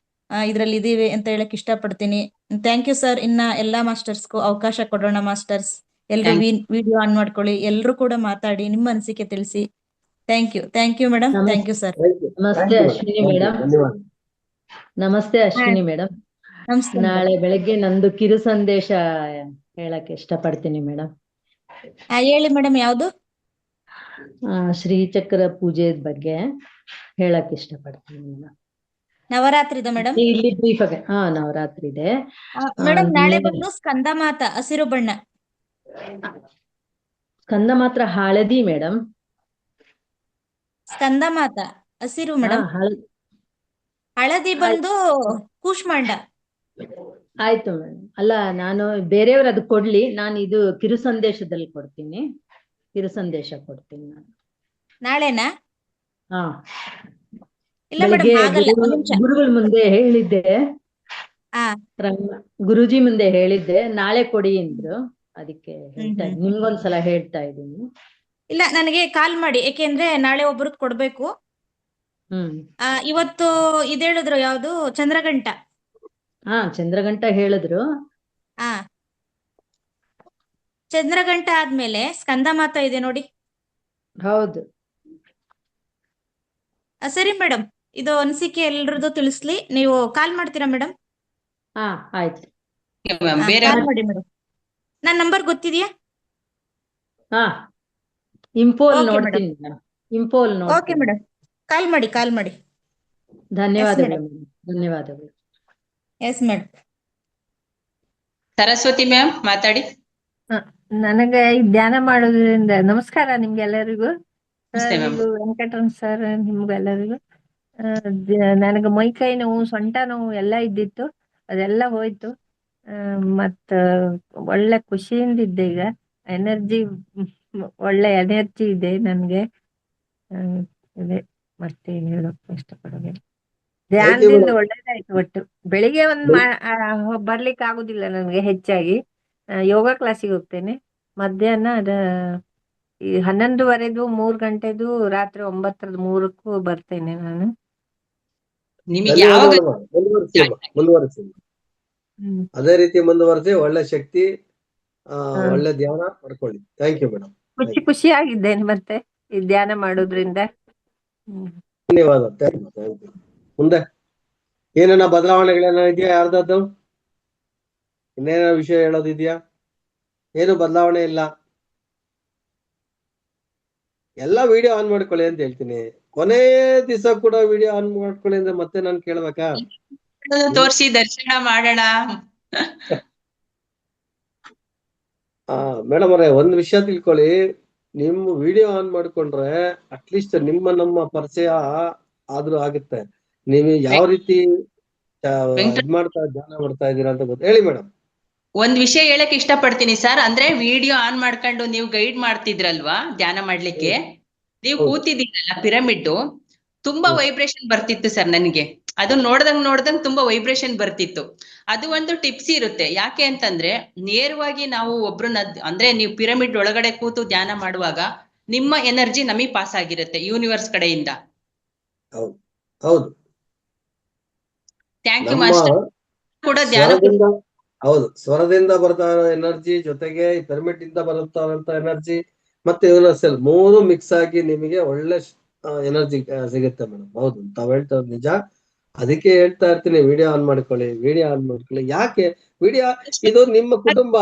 ಇದ್ರಲ್ಲಿ ಇದೀವಿ ಅಂತ ಹೇಳಕ್ ಇಷ್ಟಪಡ್ತೀನಿ. Thank you sir. ಇನ್ನ ಎಲ್ಲಾ ಮಾಸ್ಟರ್ಸ್ಗೂ ಅವಕಾಶ ಕೊಡೋಣ. ಮಾಸ್ಟರ್ಸ್ ಎಲ್ರು ವಿಡಿಯೋ ಆನ್ ಮಾಡ್ಕೊಳ್ಳಿ, ಎಲ್ರು ಕೂಡ ಮಾತಾಡಿ, ನಿಮ್ಮ ಅನಿಸಿಕೆ ತಿಳಿಸಿ. Thank you madam. Thank you sir. ನಮಸ್ತೆ ಅಶ್ವಿನಿ ಮೇಡಮ್. ಧನ್ಯವಾದ. ನಮಸ್ತೆ ಅಶ್ವಿನಿ ಮೇಡಮ್. ನಮಸ್ತೆ. ನಾಳೆ ಬೆಳಗ್ಗೆ ನಂದು ಕಿರು ಸಂದೇಶ ಹೇಳಕ್ಕೆ ಇಷ್ಟಪಡ್ತೀನಿ ಮೇಡಮ್. ಹೇಳಿ ಮೇಡಮ್. ಯಾವ್ದು? ಶ್ರೀಚಕ್ರ ಪೂಜೆ ಬಗ್ಗೆ ಹೇಳಕ್ ಇಷ್ಟಪಡ್ತೀನಿ ಮೇಡಮ್. ನವರಾತ್ರಿದ ಮೇಡಮ್? ಇಲ್ಲಿ ಬ್ರೀಫ್ ಆಗಿ ನವರಾತ್ರಿ ಇದೆ ಮೇಡಮ್. ನಾಳೆ ಬಂದು ಸ್ಕಂದ ಮಾತ ಹಸಿರು ಬಣ್ಣ. ಸ್ಕಂದ ಮಾತ್ರ ಹಳದಿ ಮೇಡಮ್. ಸ್ಕಂದ ಮಾತ ಹಸಿರು ಮೇಡಮ್. ಹಳದಿ ಬಂದು ಕೂಷ್ಮಾಂಡ. ಆಯ್ತು ಮೇಡಮ್. ಅಲ್ಲ, ನಾನು ಬೇರೆಯವ್ರು ಅದು ಕೊಡ್ಲಿ, ನಾನು ಇದು ಕಿರು ಸಂದೇಶದಲ್ಲಿ ಕೊಡ್ತೀನಿ. ಕಿರು ಸಂದೇಶ ಕೊಡ್ತೀನಿ ನಾನು. ನಾಳೆನಾ? ಇಲ್ಲ ಮೇಡಮ್, ಬೆಳಿಗ್ಗೆ ಆಗಲ್ಲ. ಒಂದ್ ನಿಮಿಷ. ಗುರುಗಳ ಮುಂದೆ ಹೇಳಿದ್ದೆ, ಗುರುಜಿ ಮುಂದೆ ಹೇಳಿದ್ದೆ, ನಾಳೆ ಕೊಡಿ ಅಂದ್ರು. ಅದಕ್ಕೆ ಹೇಳ್ತಾ ಇದ್ದೀನಿ, ನಿಮ್ಗೊಂದ್ಸಲ ಹೇಳ್ತಾ ಇದ್ದೀನಿ. ಇಲ್ಲ, ನನಗೆ ಕಾಲ್ ಮಾಡಿ, ಯಾಕೆಂದ್ರೆ ನಾಳೆ ಒಬ್ರದ್ ಕೊಡ್ಬೇಕು. ಇವತ್ತು ಇದ್ ಹೇಳಿದ್ರು, ಯಾವ್ದು? ಚಂದ್ರಗಂಟ. ಚಂದ್ರಗಂಟ ಹೇಳಿದ್ರು. ಚಂದ್ರಗಂಟ ಆದ್ಮೇಲೆ ಸ್ಕಂದ ಮಾತ ಇದೆ ನೋಡಿ. ಹೌದು. ಸರಿ ಮೇಡಮ್, ಇದು ಅನಿಸಿಕೆ ಎಲ್ರದ್ದು ತಿಳಿಸ್ಲಿ. ನೀವು ಕಾಲ್ ಮಾಡ್ತೀರಾ ಮೇಡಮ್? ಆಯ್ತು. ಕಾಲ್ ಮಾಡಿ ಮೇಡಮ್. ನನ್ನ ನಂಬರ್ ಗೊತ್ತಿದ್ಯಾ? ಇಂಪೋಲ್ ನೋಡ್ತೀನಿ. ಇಂಪೋಲ್ ನೋಡಿ. ಓಕೆ ಮೇಡಮ್, ಕಾಲ್ ಮಾಡಿ. ಧನ್ಯವಾದಗಳು. ಧನ್ಯವಾದಗಳು. Yes madam. ಸರಸ್ವತಿ ಮ್ಯಾಮ್ ಮಾತಾಡಿ. ನನಗೆ ಈ ಧ್ಯಾನ ಮಾಡೋದ್ರಿಂದ ನಮಸ್ಕಾರ ನಿಮ್ಗೆಲ್ಲರಿಗೂ. ವೆಂಕಟರಾಮ್ ಸರ್ ನಿಮ್ಗೆಲ್ಲರಿಗೂ. ನನಗೆ ಮೈಕೈ ನೋವು, ಸೊಂಟ ನೋವು ಎಲ್ಲ ಇದ್ದಿತ್ತು, ಅದೆಲ್ಲ ಹೋಯ್ತು. ಮತ್ತ ಒಳ್ಳೆ ಖುಷಿಯಿಂದ ಇದ್ದೆ. ಈಗ ಒಳ್ಳೆ ಎನರ್ಜಿ ಇದೆ ನನ್ಗೆ. ಅದೇ ಮತ್ತೇನು ಹೇಳೋಕೆ ಇಷ್ಟಪಡೋದಿಲ್ಲ. ಥ್ಯಾಂಕ್ ಯು ಧ್ಯಾನದಿಂದ ಮೇಡಮ್. ಒಳ್ಳೇದಾಯ್ತು. ಒಟ್ಟು ಬೆಳಿಗ್ಗೆ ಬರ್ಲಿಕ್ಕೆ ಆಗುದಿಲ್ಲ ನನಗೆ ಹೆಚ್ಚಾಗಿ. ಯೋಗ ಕ್ಲಾಸಿಗೆ ಹೋಗ್ತೇನೆ. ಮಧ್ಯಾಹ್ನ ಈ 11:15 3 ಗಂಟೆದು, ರಾತ್ರಿ 9:00 3ಕ್ಕೂ ಬರ್ತೇನೆ ನಾನು. ನಿಮಗೆ ಯಾವಾಗ ಧನ್ಯವಾದಗಳು ಮೇಡಮ್. ಮುಂದುವರಿಸಿ. ಹ್ಮ್. ಅದೇ ರೀತಿ ಮುಂದುವರಿಸಿ. ಒಳ್ಳೆ ಶಕ್ತಿ, ಹಾ. ಒಳ್ಳೆ ಧ್ಯಾನ ಮಾಡ್ಕೊಳ್ಳಿ. Thank you madam. ಖುಷಿಯಾಗಿದ್ದೇನೆ ಮತ್ತೆ ಈ ಧ್ಯಾನ ಮಾಡೋದ್ರಿಂದ. ಧನ್ಯವಾದ. Thank you. ಮುಂದೆ ಏನೇನ ಬದಲಾವಣೆಗಳೇನ ಇದೆಯಾ? ಯಾರ್ದದ್ದು ಇನ್ನೇನ ವಿಷಯ ಹೇಳೋದಿದ್ಯಾ? ಏನು ಬದಲಾವಣೆ ಇಲ್ಲ. ಎಲ್ಲ ವಿಡಿಯೋ ಆನ್ ಮಾಡ್ಕೊಳ್ಳಿ ಅಂತ ಹೇಳ್ತೀನಿ. ಕೊನೆ ದಿವಸ ಕೂಡ ವಿಡಿಯೋ ಆನ್ ಮಾಡ್ಕೊಳ್ಳಿ ಅಂದ್ರೆ ಮತ್ತೆ ನಾನು ಕೇಳ್ಬೇಕಾ? ತೋರಿಸಿ ದರ್ಶನ ಮಾಡೋಣ. ಮೇಡಮ್ ಅವರೇ, ಒಂದ್ ವಿಷಯ ತಿಳ್ಕೊಳ್ಳಿ. ನಿಮ್ ವಿಡಿಯೋ ಆನ್ ಮಾಡ್ಕೊಂಡ್ರೆ ಅಟ್ಲೀಸ್ಟ್ ನಮ್ಮ ಪರಿಚಯ ಆದ್ರೂ ಆಗುತ್ತೆ. ನೀವು ಯಾವ ರೀತಿ ಧ್ಯಾನ ಮಾಡ್ತಾ ಇದ್ದೀರಾ ಅಂತ ಗೊತ್ತು. ಹೇಳಿ ಮೇಡಮ್. ಒಂದ್ ವಿಷಯ ಹೇಳಕ್ ಇಷ್ಟಪಡ್ತೀನಿ ಸರ್. ಅಂದ್ರೆ ವಿಡಿಯೋ ಆನ್ ಮಾಡ್ಕೊಂಡು ನೀವು ಗೈಡ್ ಮಾಡ್ತಿದ್ರಲ್ವಾ ಧ್ಯಾನ ಮಾಡ್ಲಿಕ್ಕೆ, ನೀವು ಕೂತಿದ್ದೀರಲ್ಲ ಪಿರಮಿಡ್, ತುಂಬಾ ವೈಬ್ರೇಷನ್ ಬರ್ತಿತ್ತು ಸರ್ ನನಗೆ. ಅದು ನೋಡ್ದಂಗ್ ತುಂಬಾ ವೈಬ್ರೇಷನ್ ಬರ್ತಿತ್ತು. ಅದು ಒಂದು ಟಿಪ್ಸ್ ಇರುತ್ತೆ. ಯಾಕೆ ಅಂತಂದ್ರೆ, ನೇರವಾಗಿ ನಾವು ಒಬ್ರನ್ನ, ಅಂದ್ರೆ ನೀವು ಪಿರಮಿಡ್ ಒಳಗಡೆ ಕೂತು ಧ್ಯಾನ ಮಾಡುವಾಗ ನಿಮ್ಮ ಎನರ್ಜಿ ನಮಗೆ ಪಾಸ್ ಆಗಿರುತ್ತೆ ಯೂನಿವರ್ಸ್ ಕಡೆಯಿಂದ. ಹೌದು. Thank you master. ಕೂಡ ಧ್ಯಾನ ಹೌದು, ಸ್ವರದಿಂದ ಬರ್ತಾ ಇರೋ ಎನರ್ಜಿ ಜೊತೆಗೆ ಈ ಪಿರಮಿಡ್ ಇಂದ ಬರುತ್ತಾ ಎನರ್ಜಿ ಮತ್ತೆ ಯೂನಿವರ್ಸಲ್ ಮೂರು ಮಿಕ್ಸ್ ಆಗಿ ನಿಮಗೆ ಒಳ್ಳೆ ಎನರ್ಜಿ ಸಿಗುತ್ತೆ ಮೇಡಮ್. ಹೌದು, ತಾವ್ ಹೇಳ್ತಾ ಇರೋದು ನಿಜ. ಅದಕ್ಕೆ ಹೇಳ್ತಾ ಇರ್ತೀನಿ, ವಿಡಿಯೋ ಆನ್ ಮಾಡ್ಕೊಳ್ಳಿ. ಯಾಕೆ ವಿಡಿಯೋ? ಇದು ನಿಮ್ಮ ಕುಟುಂಬ.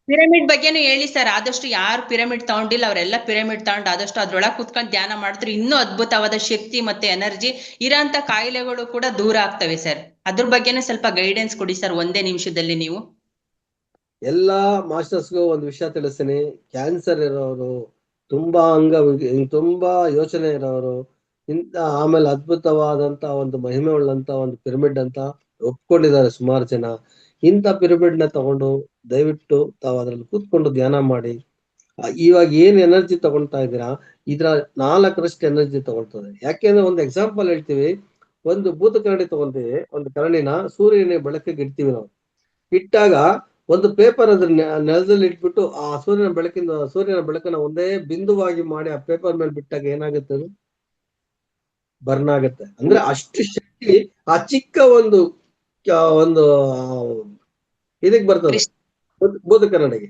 ಪಿರಮಿಡ್ ಬಗ್ಗೆನೂ ಹೇಳಿ ಸರ್. ಆದಷ್ಟು ಯಾರು ಪಿರಮಿಡ್ ತಗೊಂಡಿಲ್ಲ ಅವರೆಲ್ಲ ಪಿರಮಿಡ್ ತಗೊಂಡು ಆದಷ್ಟು ಅದ್ರೊಳಗೆ ಕುತ್ಕೊಂಡು ಧ್ಯಾನ ಮಾಡಿದ್ರೆ ಇನ್ನೂ ಅದ್ಭುತವಾದ ಶಕ್ತಿ ಮತ್ತೆ ಎನರ್ಜಿ, ಇರೋಂತ ಕಾಯಿಲೆಗಳು ಕೂಡ ದೂರ ಆಗ್ತವೆ ಸರ್. ಅದ್ರ ಬಗ್ಗೆನೂ ಸ್ವಲ್ಪ ಗೈಡೆನ್ಸ್ ಕೊಡಿ ಸರ್, ಒಂದೇ ನಿಮಿಷದಲ್ಲಿ ನೀವು. ಎಲ್ಲಾ ಮಾಸ್ಟರ್ಸ್ಗೂ ಒಂದು ವಿಷಯ ತಿಳಿಸ್ತೀನಿ. ಕ್ಯಾನ್ಸರ್ ಇರೋರು, ತುಂಬಾ ತುಂಬಾ ಯೋಚನೆ ಇರೋರು, ಆಮೇಲೆ ಅದ್ಭುತವಾದಂತ ಒಂದು ಮಹಿಮೆ ಉಳ್ಳಂತ ಒಂದು ಪಿರಮಿಡ್ ಅಂತ ಒಪ್ಕೊಂಡಿದ್ದಾರೆ ಸುಮಾರು ಜನ. ಇಂಥ ಪಿರಮಿಡ್ ನ ತಗೊಂಡು ದಯವಿಟ್ಟು ತಾವು ಅದ್ರಲ್ಲಿ ಕೂತ್ಕೊಂಡು ಧ್ಯಾನ ಮಾಡಿ. ಇವಾಗ ಏನ್ ಎನರ್ಜಿ ತಗೊಳ್ತಾ ಇದ್ದೀರಾ, ಇದ್ರ 4ರಷ್ಟು ಎನರ್ಜಿ ತಗೊಳ್ತದೆ. ಯಾಕೆಂದ್ರೆ ಒಂದು ಎಕ್ಸಾಂಪಲ್ ಹೇಳ್ತೀವಿ. ಒಂದು ಭೂತ ಕರಡಿ ತಗೊಂತೀವಿ. ಒಂದು ಕರಡಿನ ಸೂರ್ಯನ ಬೆಳಕಿಗೆ ಇಡ್ತೀವಿ ನಾವು. ಇಟ್ಟಾಗ ಒಂದು ಪೇಪರ್ ಅದ್ರ ನೆಲದಲ್ಲಿ ಇಟ್ಬಿಟ್ಟು ಆ ಸೂರ್ಯನ ಬೆಳಕನ್ನ ಒಂದೇ ಬಿಂದುವಾಗಿ ಮಾಡಿ ಆ ಪೇಪರ್ ಮೇಲೆ ಬಿಟ್ಟಾಗ ಏನಾಗುತ್ತೆ? ಅದು ಬರ್ನ್ ಆಗುತ್ತೆ. ಅಂದ್ರೆ ಅಷ್ಟು ಶಕ್ತಿ ಆ ಚಿಕ್ಕ ಒಂದು ಇದಕ್ ಬರ್ತದೆ ಭೂತ ಕನ್ನಡಿಗೆ.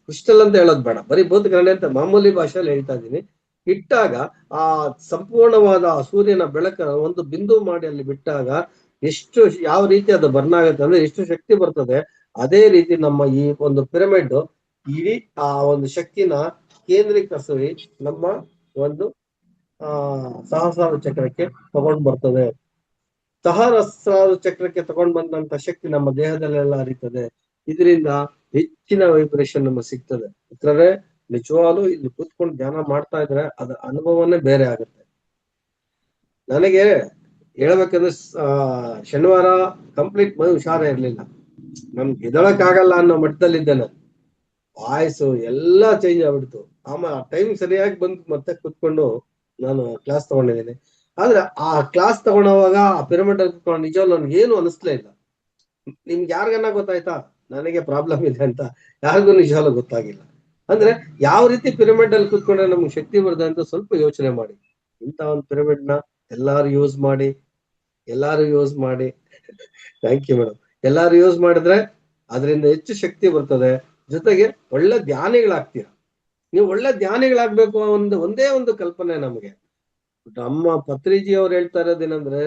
ಕ್ರಿಸ್ಟಲ್ ಅಂತ ಹೇಳೋದು ಬೇಡ, ಬರೀ ಭೂತ ಕನ್ನಡಿ ಅಂತ ಮಾಮೂಲಿ ಭಾಷೆಯಲ್ಲಿ ಹೇಳ್ತಾ ಇದ್ದೀನಿ. ಇಟ್ಟಾಗ ಆ ಸಂಪೂರ್ಣವಾದ ಆ ಸೂರ್ಯನ ಬೆಳಕ ಒಂದು ಬಿಂದು ಮಾಡಿ ಅಲ್ಲಿ ಬಿಟ್ಟಾಗ ಎಷ್ಟು ಯಾವ ರೀತಿ ಅದು ಬರ್ನ್ ಆಗುತ್ತೆ ಅಂದ್ರೆ ಎಷ್ಟು ಶಕ್ತಿ ಬರ್ತದೆ. ಅದೇ ರೀತಿ ನಮ್ಮ ಈ ಒಂದು ಪಿರಮಿಡ್ ಇಡೀ ಆ ಒಂದು ಶಕ್ತಿನ ಕೇಂದ್ರೀಕರಿಸಿ ನಮ್ಮ ಒಂದು ಸಹಸ್ರಾರ ಚಕ್ರಕ್ಕೆ ತಗೊಂಡ್ ಬರ್ತದೆ. ಸಹಸ್ರಾರ ಚಕ್ರಕ್ಕೆ ತಗೊಂಡ್ ಬಂದಂತ ಶಕ್ತಿ ನಮ್ಮ ದೇಹದಲ್ಲೆಲ್ಲ ಹರಿತದೆ. ಇದರಿಂದ ಹೆಚ್ಚಿನ ವೈಬ್ರೇಷನ್ ನಮಗೆ ಸಿಗ್ತದೆ. ಯಾಕಂದ್ರೆ ನಿಜವಾಗ್ಲೂ ಇಲ್ಲಿ ಕೂತ್ಕೊಂಡು ಧ್ಯಾನ ಮಾಡ್ತಾ ಇದ್ರೆ ಅದ ಅನುಭವನೇ ಬೇರೆ ಆಗುತ್ತೆ. ನನಗೆ ಹೇಳ್ಬೇಕಂದ್ರೆ ಶನಿವಾರ ಕಂಪ್ಲೀಟ್ ಮೈ ಹುಷಾರ ಇರ್ಲಿಲ್ಲ. ನಮ್ಗೆ ಎದಳಕ್ಕಾಗಲ್ಲ ಅನ್ನೋ ಮಟ್ಟದಲ್ಲಿದ್ದೆ ನಾನು. ವಾಯ್ಸು ಎಲ್ಲ ಚೇಂಜ್ ಆಗ್ಬಿಡ್ತು. ಆಮೇಲೆ ಆ ಟೈಮ್ ಸರಿಯಾಗಿ ಬಂದು ಮತ್ತೆ ಕೂತ್ಕೊಂಡು ನಾನು ಕ್ಲಾಸ್ ತಗೊಂಡಿದ್ದೀನಿ. ಆದ್ರೆ ಆ ಕ್ಲಾಸ್ ತಗೊಂಡವಾಗ ಆ ಪಿರಮಿಡ್ ಅಲ್ಲಿ ಕೂತ್ಕೊಂಡು ನಿಜವಾಗ್ಲೂ ನನ್ಗೆ ಏನು ಅನಿಸ್ಲೇ ಇಲ್ಲ. ನಿಮ್ಗೆ ಯಾರಿಗನ್ನ ಗೊತ್ತಾಯ್ತಾ ನನಗೆ ಪ್ರಾಬ್ಲಮ್ ಇದೆ ಅಂತ? ಯಾರಿಗೂ ನಿಜವಾಗ್ಲೂ ಗೊತ್ತಾಗಿಲ್ಲ. ಅಂದ್ರೆ ಯಾವ ರೀತಿ ಪಿರಮಿಡ್ ಅಲ್ಲಿ ಕೂತ್ಕೊಂಡ್ರೆ ನಮ್ಗೆ ಶಕ್ತಿ ಬರ್ತದೆ ಅಂತ ಸ್ವಲ್ಪ ಯೋಚನೆ ಮಾಡಿ. ಇಂಥ ಒಂದು ಪಿರಮಿಡ್ ನ ಎಲ್ಲಾರು ಯೂಸ್ ಮಾಡಿ. Thank you madam. ಎಲ್ಲಾರು ಯೂಸ್ ಮಾಡಿದ್ರೆ ಅದರಿಂದ ಹೆಚ್ಚು ಶಕ್ತಿ ಬರ್ತದೆ. ಜೊತೆಗೆ ಒಳ್ಳೆ ಧ್ಯಾನಿಗಳಾಗ್ತೀರಾ. ನೀವು ಒಳ್ಳೆ ಧ್ಯಾನಿಗಳಾಗ್ಬೇಕು ಒಂದೇ ಒಂದು ಕಲ್ಪನೆ ನಮಗೆ. ನಮ್ಮ ಪತ್ರಿಜಿ ಅವ್ರು ಹೇಳ್ತಾ ಇರೋದೇನಂದ್ರೆ,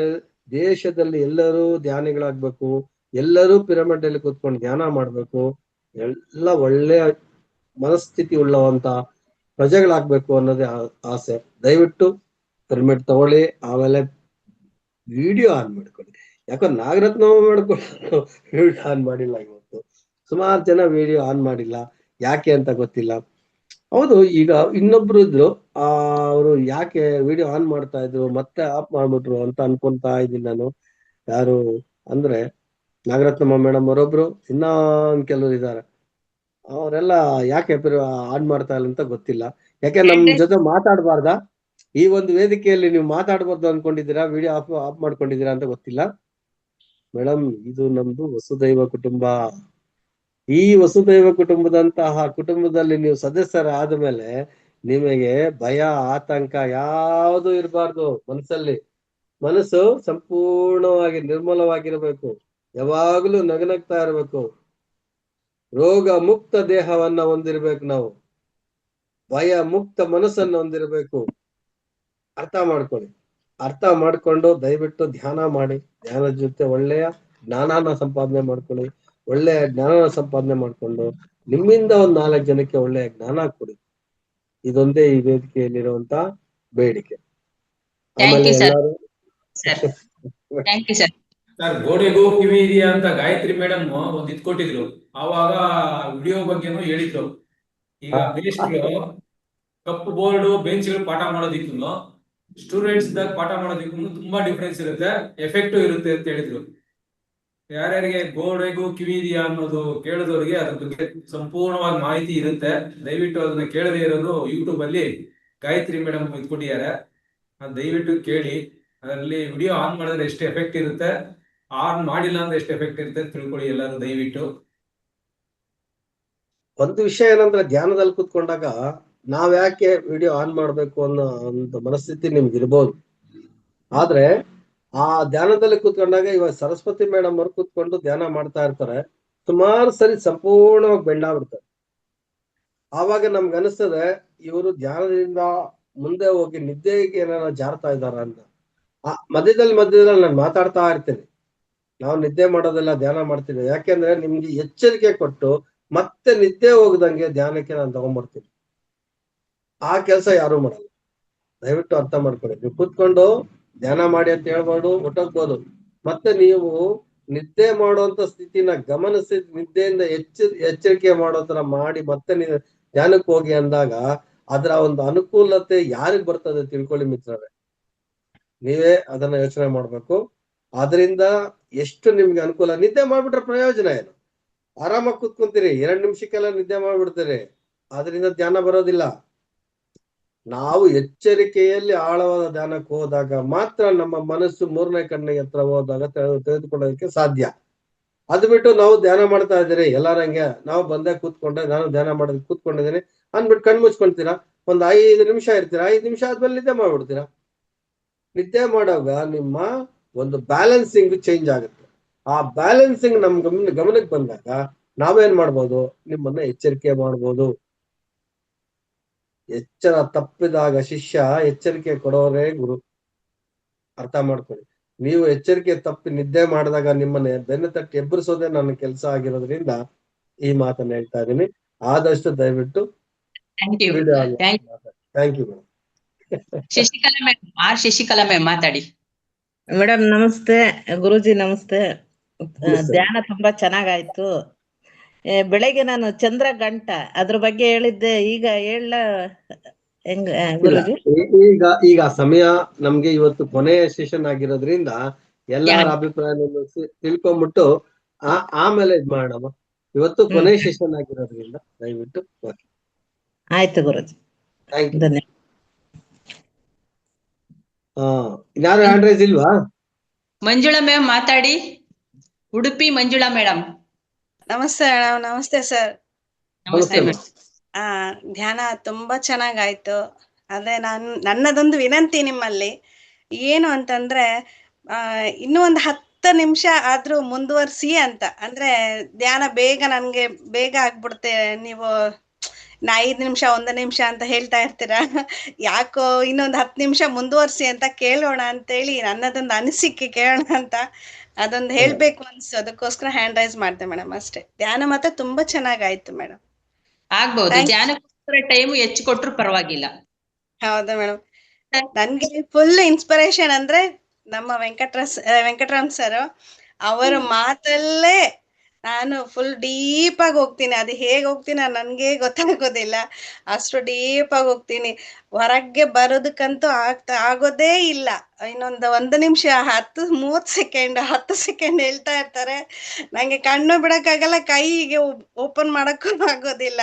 ದೇಶದಲ್ಲಿ ಎಲ್ಲರೂ ಧ್ಯಾನಿಗಳಾಗ್ಬೇಕು, ಎಲ್ಲರೂ ಪಿರಮಿಡ್ ಅಲ್ಲಿ ಕೂತ್ಕೊಂಡು ಧ್ಯಾನ ಮಾಡ್ಬೇಕು, ಎಲ್ಲ ಒಳ್ಳೆ ಮನಸ್ಥಿತಿ ಉಳ್ಳವಂತ ಪ್ರಜೆಗಳಾಗ್ಬೇಕು ಅನ್ನೋದೇ ಆಸೆ. ದಯವಿಟ್ಟು ಪಿರಮಿಡ್ ತಗೊಳ್ಳಿ. ಆಮೇಲೆ ವಿಡಿಯೋ ಆನ್ ಮಾಡ್ಕೊಳ್ಳಿ. ಯಾಕಂದ್ರೆ ನಾಗರತ್ನ ಮಾಡ್ಕೊಂಡು ವಿಡಿಯೋ ಆನ್ ಮಾಡಿಲ್ಲ. ಇವತ್ತು ಸುಮಾರು ಜನ ವಿಡಿಯೋ ಆನ್ ಮಾಡಿಲ್ಲ. ಯಾಕೆ ಅಂತ ಗೊತ್ತಿಲ್ಲ. ಹೌದು, ಈಗ ಇನ್ನೊಬ್ರು ಇದ್ರು, ಅವರು ಯಾಕೆ ವಿಡಿಯೋ ಆನ್ ಮಾಡ್ತಾ ಇದ್ರು ಮತ್ತೆ ಆಫ್ ಮಾಡ್ಬಿಟ್ರು ಅಂತ ಅನ್ಕೊಂತಾ ಇದ್ದೀನಿ ನಾನು. ಯಾರು ಅಂದ್ರೆ ನಾಗರತ್ನಮ್ಮ ಮೇಡಮ್ ಅವರೊಬ್ರು, ಇನ್ನೊಂದ್ ಕೆಲವರು ಇದ್ದಾರೆ. ಅವರೆಲ್ಲ ಯಾಕೆ ಆನ್ ಮಾಡ್ತಾ ಇಲ್ಲ ಅಂತ ಗೊತ್ತಿಲ್ಲ. ಯಾಕೆ ನಮ್ ಜೊತೆ ಮಾತಾಡಬಾರ್ದಾ? ಈ ಒಂದು ವೇದಿಕೆಯಲ್ಲಿ ನೀವು ಮಾತಾಡಬಾರ್ದು ಅನ್ಕೊಂಡಿದ್ದೀರಾ? ವಿಡಿಯೋ ಆಫ್ ಮಾಡ್ಕೊಂಡಿದ್ದೀರಾ ಅಂತ ಗೊತ್ತಿಲ್ಲ. ಮೇಡಮ್, ಇದು ನಮ್ದು ವಸುದೈವ ಕುಟುಂಬ. ಈ ವಸುದೈವ ಕುಟುಂಬದಂತಹ ಕುಟುಂಬದಲ್ಲಿ ನೀವು ಸದಸ್ಯರಾದ ಮೇಲೆ ನಿಮಗೆ ಭಯ, ಆತಂಕ ಯಾವುದು ಇರಬಾರ್ದು ಮನಸ್ಸಲ್ಲಿ. ಮನಸ್ಸು ಸಂಪೂರ್ಣವಾಗಿ ನಿರ್ಮಲವಾಗಿರಬೇಕು. ಯಾವಾಗಲೂ ನಗನಗ್ತಾ ಇರಬೇಕು. ರೋಗ ಮುಕ್ತ ದೇಹವನ್ನ ಹೊಂದಿರ್ಬೇಕು ನಾವು. ಭಯ ಮುಕ್ತ ಮನಸ್ಸನ್ನು ಹೊಂದಿರಬೇಕು. ಅರ್ಥ ಮಾಡ್ಕೊಳ್ಳಿ. ಅರ್ಥ ಮಾಡ್ಕೊಂಡು ದಯವಿಟ್ಟು ಧ್ಯಾನ ಮಾಡಿ. ಧ್ಯಾನದ ಜೊತೆ ಒಳ್ಳೆಯ ಜ್ಞಾನನ ಸಂಪಾದನೆ ಮಾಡ್ಕೊಳ್ಳಿ. ಒಳ್ಳೆಯ ಜ್ಞಾನನ ಸಂಪಾದನೆ ಮಾಡ್ಕೊಂಡು ನಿಮ್ಮಿಂದ ಒಂದ್ 4 ಜನಕ್ಕೆ ಒಳ್ಳೆಯ ಜ್ಞಾನ ಕೊಡಿ. ಇದೊಂದೇ ಈ ವೇದಿಕೆಯಲ್ಲಿರುವಂತ ಬೇಡಿಕೆ. ಆಮೇಲೆ ಎಲ್ಲರೂ ಥ್ಯಾಂಕ್ ಯು ಸರ್. ಸರ್, ಗೋಡೆಗೂ ಕಿವಿ ಇದೆಯಾ ಅಂತ ಗಾಯತ್ರಿ ಮೇಡಮ್ ಒಂದ್ ಇದ್ ಕೊಟ್ಟಿದ್ರು. ಆವಾಗ ವಿಡಿಯೋ ಬಗ್ಗೆನೂ ಹೇಳಿದ್ರು. ಈಗ ಮೇಷ್ಟ್ರು ಕಪ್ಪು ಬೋರ್ಡ್ ಬೆಂಚ್ಗಳು ಪಾಠ ಮಾಡೋದಿಕ್ಕೂ ಸ್ಟೂಡೆಂಟ್ಸ್ ಪಾಠ ಮಾಡೋದಿಕ್ಕೂ ತುಂಬಾ ಡಿಫ್ರೆನ್ಸ್ ಇರುತ್ತೆ, ಎಫೆಕ್ಟಿವ್ ಇರುತ್ತೆ ಅಂತ ಹೇಳಿದ್ರು. ಯಾರ್ಯಾರಿಗೆ ಗೋಡೆಗೂ ಕಿವಿ ಇದೆಯಾ ಅನ್ನೋದು ಕೇಳಿದವರಿಗೆ ಅದ್ರ ಬಗ್ಗೆ ಸಂಪೂರ್ಣವಾಗಿ ಮಾಹಿತಿ ಇರುತ್ತೆ. ದಯವಿಟ್ಟು ಅದನ್ನ ಕೇಳದೇ ಇರೋದು ಯೂಟ್ಯೂಬ್ ಅಲ್ಲಿ ಗಾಯತ್ರಿ ಮೇಡಮ್ ಇದ್ಕೊಟ್ಟಿದ್ದಾರೆ. ದಯವಿಟ್ಟು ಕೇಳಿ. ಅದರಲ್ಲಿ ವಿಡಿಯೋ ಆನ್ ಮಾಡಿದ್ರೆ ಎಷ್ಟು ಎಫೆಕ್ಟ್ ಇರುತ್ತೆ, ಆನ್ ಮಾಡಿಲ್ಲ ಅಂದ್ರೆ ಎಷ್ಟು ಎಫೆಕ್ಟ್ ಇರುತ್ತೆ ತಿಳ್ಕೊಳ್ಳಿ ಎಲ್ಲರೂ ದಯವಿಟ್ಟು. ಒಂದು ವಿಷಯ ಏನಂದ್ರೆ, ಧ್ಯಾನದಲ್ಲಿ ಕೂತ್ಕೊಂಡಾಗ ನಾವ್ ಯಾಕೆ ವಿಡಿಯೋ ಆನ್ ಮಾಡ್ಬೇಕು ಅನ್ನೋ ಒಂದು ಮನಸ್ಥಿತಿ ನಿಮ್ಗೆ ಇರ್ಬೋದು. ಆದ್ರೆ ಆ ಧ್ಯಾನದಲ್ಲಿ ಕೂತ್ಕೊಂಡಾಗ ಇವಾಗ ಸರಸ್ವತಿ ಮೇಡಮ್ ಅವ್ರು ಕೂತ್ಕೊಂಡು ಧ್ಯಾನ ಮಾಡ್ತಾ ಇರ್ತಾರೆ. ಸುಮಾರು ಸರಿ ಸಂಪೂರ್ಣವಾಗಿ ಬೆಂಡಾಗ್ಬಿಡ್ತಾರೆ. ಆವಾಗ ನಮ್ಗೆ ಅನಿಸ್ತದೆ ಇವರು ಧ್ಯಾನದಿಂದ ಮುಂದೆ ಹೋಗಿ ನಿದ್ದೆಗೆ ಏನಾರ ಜಾರ್ತಾ ಇದಾರ ಅಂತ. ಮಧ್ಯದಲ್ಲಿ ನಾನು ಮಾತಾಡ್ತಾ ಇರ್ತೀನಿ. ನಾವು ನಿದ್ದೆ ಮಾಡೋದೆಲ್ಲ ಧ್ಯಾನ ಮಾಡ್ತೀವಿ. ಯಾಕೆಂದ್ರೆ ನಿಮ್ಗೆ ಎಚ್ಚರಿಕೆ ಕೊಟ್ಟು ಮತ್ತೆ ನಿದ್ದೆ ಹೋಗದಂಗೆ ಧ್ಯಾನಕ್ಕೆ ನಾನು ತಗೊಂಡ್ಬರ್ತೀನಿ. ಆ ಕೆಲಸ ಯಾರು ಮಾಡಲ್ಲ. ದಯವಿಟ್ಟು ಅರ್ಥ ಮಾಡ್ಕೊಳ್ಳಿ. ನೀವು ಕೂತ್ಕೊಂಡು ಧ್ಯಾನ ಮಾಡಿ ಅಂತ ಹೇಳ್ಬೋದು, ಹೊಟ್ಟೋಗ್ಬೋದು. ಮತ್ತೆ ನೀವು ನಿದ್ದೆ ಮಾಡುವಂತ ಸ್ಥಿತಿನ ಗಮನಿಸಿ ನಿದ್ದೆಯಿಂದ ಎಚ್ಚರಿಕೆ ಮಾಡೋ ತರ ಮಾಡಿ ಮತ್ತೆ ನೀವು ಧ್ಯಾನಕ್ಕೆ ಹೋಗಿ ಅಂದಾಗ ಅದರ ಒಂದು ಅನುಕೂಲತೆ ಯಾರಿಗ್ ಬರ್ತದೆ ತಿಳ್ಕೊಳ್ಳಿ ಮಿತ್ರರೇ. ನೀವೇ ಅದನ್ನ ಯೋಚನೆ ಮಾಡ್ಬೇಕು. ಅದರಿಂದ ಎಷ್ಟು ನಿಮ್ಗೆ ಅನುಕೂಲ. ನಿದ್ದೆ ಮಾಡ್ಬಿಟ್ರೆ ಪ್ರಯೋಜನ ಏನು? ಆರಾಮಾಗಿ ಕೂತ್ಕೊಂತೀರಿ, 2 ನಿಮಿಷಕ್ಕೆಲ್ಲ ನಿದ್ದೆ ಮಾಡ್ಬಿಡ್ತೀರಿ. ಅದರಿಂದ ಧ್ಯಾನ ಬರೋದಿಲ್ಲ. ನಾವು ಎಚ್ಚರಿಕೆಯಲ್ಲಿ ಆಳವಾದ ಧ್ಯಾನಕ್ಕೆ ಹೋದಾಗ ಮಾತ್ರ ನಮ್ಮ ಮನಸ್ಸು 3ನೇ ಕಣ್ಣಿಗೆ ಹತ್ರ ಹೋದಾಗ ತೆಗೆದುಕೊಳ್ಳೋದಕ್ಕೆ ಸಾಧ್ಯ. ಅದು ಬಿಟ್ಟು ನಾವು ಧ್ಯಾನ ಮಾಡ್ತಾ ಇದ್ದೀರಿ ಎಲ್ಲಾರಂಗೆ, ನಾವು ಬಂದೆ ಕೂತ್ಕೊಂಡೆ, ನಾನು ಧ್ಯಾನ ಮಾಡೋದಕ್ಕೆ ಕೂತ್ಕೊಂಡಿದ್ದೀನಿ ಅಂದ್ಬಿಟ್ಟು ಕಣ್ ಮುಚ್ಕೊಂತೀರಾ. ಒಂದ್ 5 ನಿಮಿಷ ಇರ್ತೀರಾ, 5 ನಿಮಿಷ ಆದ್ಮೇಲೆ ನಿದ್ದೆ ಮಾಡ್ಬಿಡ್ತೀರಾ. ನಿದ್ದೆ ಮಾಡುವಾಗ ನಿಮ್ಮ ಒಂದು ಬ್ಯಾಲೆನ್ಸಿಂಗ್ ಚೇಂಜ್ ಆಗುತ್ತೆ. ಆ ಬ್ಯಾಲೆನ್ಸಿಂಗ್ ನಮ್ ಗಮನಕ್ಕೆ ಬಂದಾಗ ನಾವೇನ್ ಮಾಡ್ಬೋದು, ನಿಮ್ಮನ್ನ ಎಚ್ಚರಿಕೆ ಮಾಡ್ಬೋದು. ಎಚ್ಚರ ತಪ್ಪಿದಾಗ ಶಿಷ್ಯ, ಎಚ್ಚರಿಕೆ ಕೊಡೋರೇ ಗುರು. ಅರ್ಥ ಮಾಡ್ಕೊಳ್ಳಿ. ನೀವು ಎಚ್ಚರಿಕೆ ತಪ್ಪಿ ನಿದ್ದೆ ಮಾಡಿದಾಗ ನಿಮ್ಮನ್ನ ಬೆನ್ನು ತಟ್ಟಿ ಎಬ್ಬರಿಸೋದೇ ನನ್ನ ಕೆಲಸ ಆಗಿರೋದ್ರಿಂದ ಈ ಮಾತನ್ನ ಹೇಳ್ತಾ ಇದೀನಿ. ಆದಷ್ಟು ದಯವಿಟ್ಟು thank you. Thank you madam. Shashikala madam, Shashikala ma'am ಮಾತಾಡಿ. ಮೇಡಮ್ ನಮಸ್ತೆ. ಗುರೂಜಿ ನಮಸ್ತೆ. ಧ್ಯಾನ ತುಂಬಾ ಚೆನ್ನಾಗಾಯ್ತು. ಬೆಳಗ್ಗೆ ನಾನು ಚಂದ್ರ ಗಂಟ ಅದ್ರ ಬಗ್ಗೆ ಹೇಳಿದ್ದೆ, ಈಗ ಹೇಳ ಹೆಂಗ ಗುರೂಜಿ? ಈಗ ಸಮಯ ನಮ್ಗೆ ಇವತ್ತು ಕೊನೆಯ ಸೆಷನ್ ಆಗಿರೋದ್ರಿಂದ ಎಲ್ಲರ ಅಭಿಪ್ರಾಯ ತಿಳ್ಕೊಂಡ್ಬಿಟ್ಟು ಆಮೇಲೆ ಇದ್ ಮಾಡೋಣ. ಇವತ್ತು ಕೊನೆಯ ಸೆಷನ್ ಆಗಿರೋದ್ರಿಂದ ದಯವಿಟ್ಟು ಆಯ್ತು ಗುರೂಜಿ, ಧನ್ಯವಾದ. ಯಾರು ಹ್ಯಾಂಡ್ ರೈಸ್ ಇಲ್ವಾ? ಮಂಜುಳಾ ಮ್ಯಾಮ್ ಮಾತಾಡಿ. ಉಡುಪಿ ಮಂಜುಳಾ ಮೇಡಮ್. ನಮಸ್ತೆ ಮೇಡಮ್. ನಮಸ್ತೆ ಸರ್. ನಮಸ್ತೆ ಮೇಡಮ್. ಧ್ಯಾನ ತುಂಬಾ ಚೆನ್ನಾಗಾಯ್ತು. ಅದೇ ನನ್ನದೊಂದು ವಿನಂತಿ ನಿಮ್ಮಲ್ಲಿ ಏನು ಅಂತಂದ್ರೆ, ಇನ್ನೂ ಒಂದು 10 ನಿಮಿಷ ಆದ್ರೂ ಮುಂದುವರ್ಸಿ ಅಂತ. ಅಂದ್ರೆ ಧ್ಯಾನ ನನ್ಗೆ ಬೇಗ ಆಗ್ಬಿಡುತ್ತೆ. ನೀವು 5 ನಿಮಿಷ 1 ನಿಮಿಷ ಅಂತ ಹೇಳ್ತಾ ಇರ್ತೀರಾ. ಯಾಕೋ ಇನ್ನೊಂದು 10 ನಿಮಿಷ ಮುಂದುವರ್ಸಿ ಅಂತ ಕೇಳೋಣ ಅಂತೇಳಿ ನನ್ನದೊಂದು ಅನಿಸಿಕೆ ಕೇಳೋಣ ಅಂತ ಅದೊಂದು ಹೇಳ್ಬೇಕು ಅನ್ಸು. ಅದಕ್ಕೋಸ್ಕರ ಹ್ಯಾಂಡ್ ರೈಸ್ ಮಾಡ್ದೆ ಮೇಡಮ್, ಅಷ್ಟೇ. ಧ್ಯಾನ ಮಾತ್ರ ತುಂಬಾ ಚೆನ್ನಾಗಾಯ್ತು ಮೇಡಮ್. ಆಗ್ಬಹುದು. ಧ್ಯಾನಕ್ಕೋಸ್ಕರ ಟೈಮ್ ಹೆಚ್ಚು ಕೊಟ್ರು ಪರವಾಗಿಲ್ಲ. ಹೌದಾ ಮೇಡಮ್. ನನ್ಗೆ ಫುಲ್ ಇನ್ಸ್ಪಿರೇಷನ್ ಅಂದ್ರೆ ನಮ್ಮ ವೆಂಕಟರಾಮ್ ಸರ್. ಅವರ ಮಾತಲ್ಲೇ ನಾನು ಫುಲ್ ಡೀಪ್ ಆಗಿ ಹೋಗ್ತೀನಿ. ಅದು ಹೇಗೆ ಹೋಗ್ತೀನಿ ನನ್ಗೆ ಗೊತ್ತಾಗೋದಿಲ್ಲ. ಅಷ್ಟು ಡೀಪ್ ಆಗಿ ಹೋಗ್ತೀನಿ. ಹೊರಗೆ ಬರೋದಕ್ಕಂತೂ ಆಗೋದೇ ಇಲ್ಲ. ಒಂದು ನಿಮಿಷ 30 ಸೆಕೆಂಡ್ 10 ಸೆಕೆಂಡ್ ಹೇಳ್ತಾ ಇರ್ತಾರೆ. ನಂಗೆ ಕಣ್ಣು ಬಿಡಕ್ಕಾಗಲ್ಲ, ಕೈಗೆ ಓಪನ್ ಮಾಡಕ್ಕೂ ಆಗೋದಿಲ್ಲ.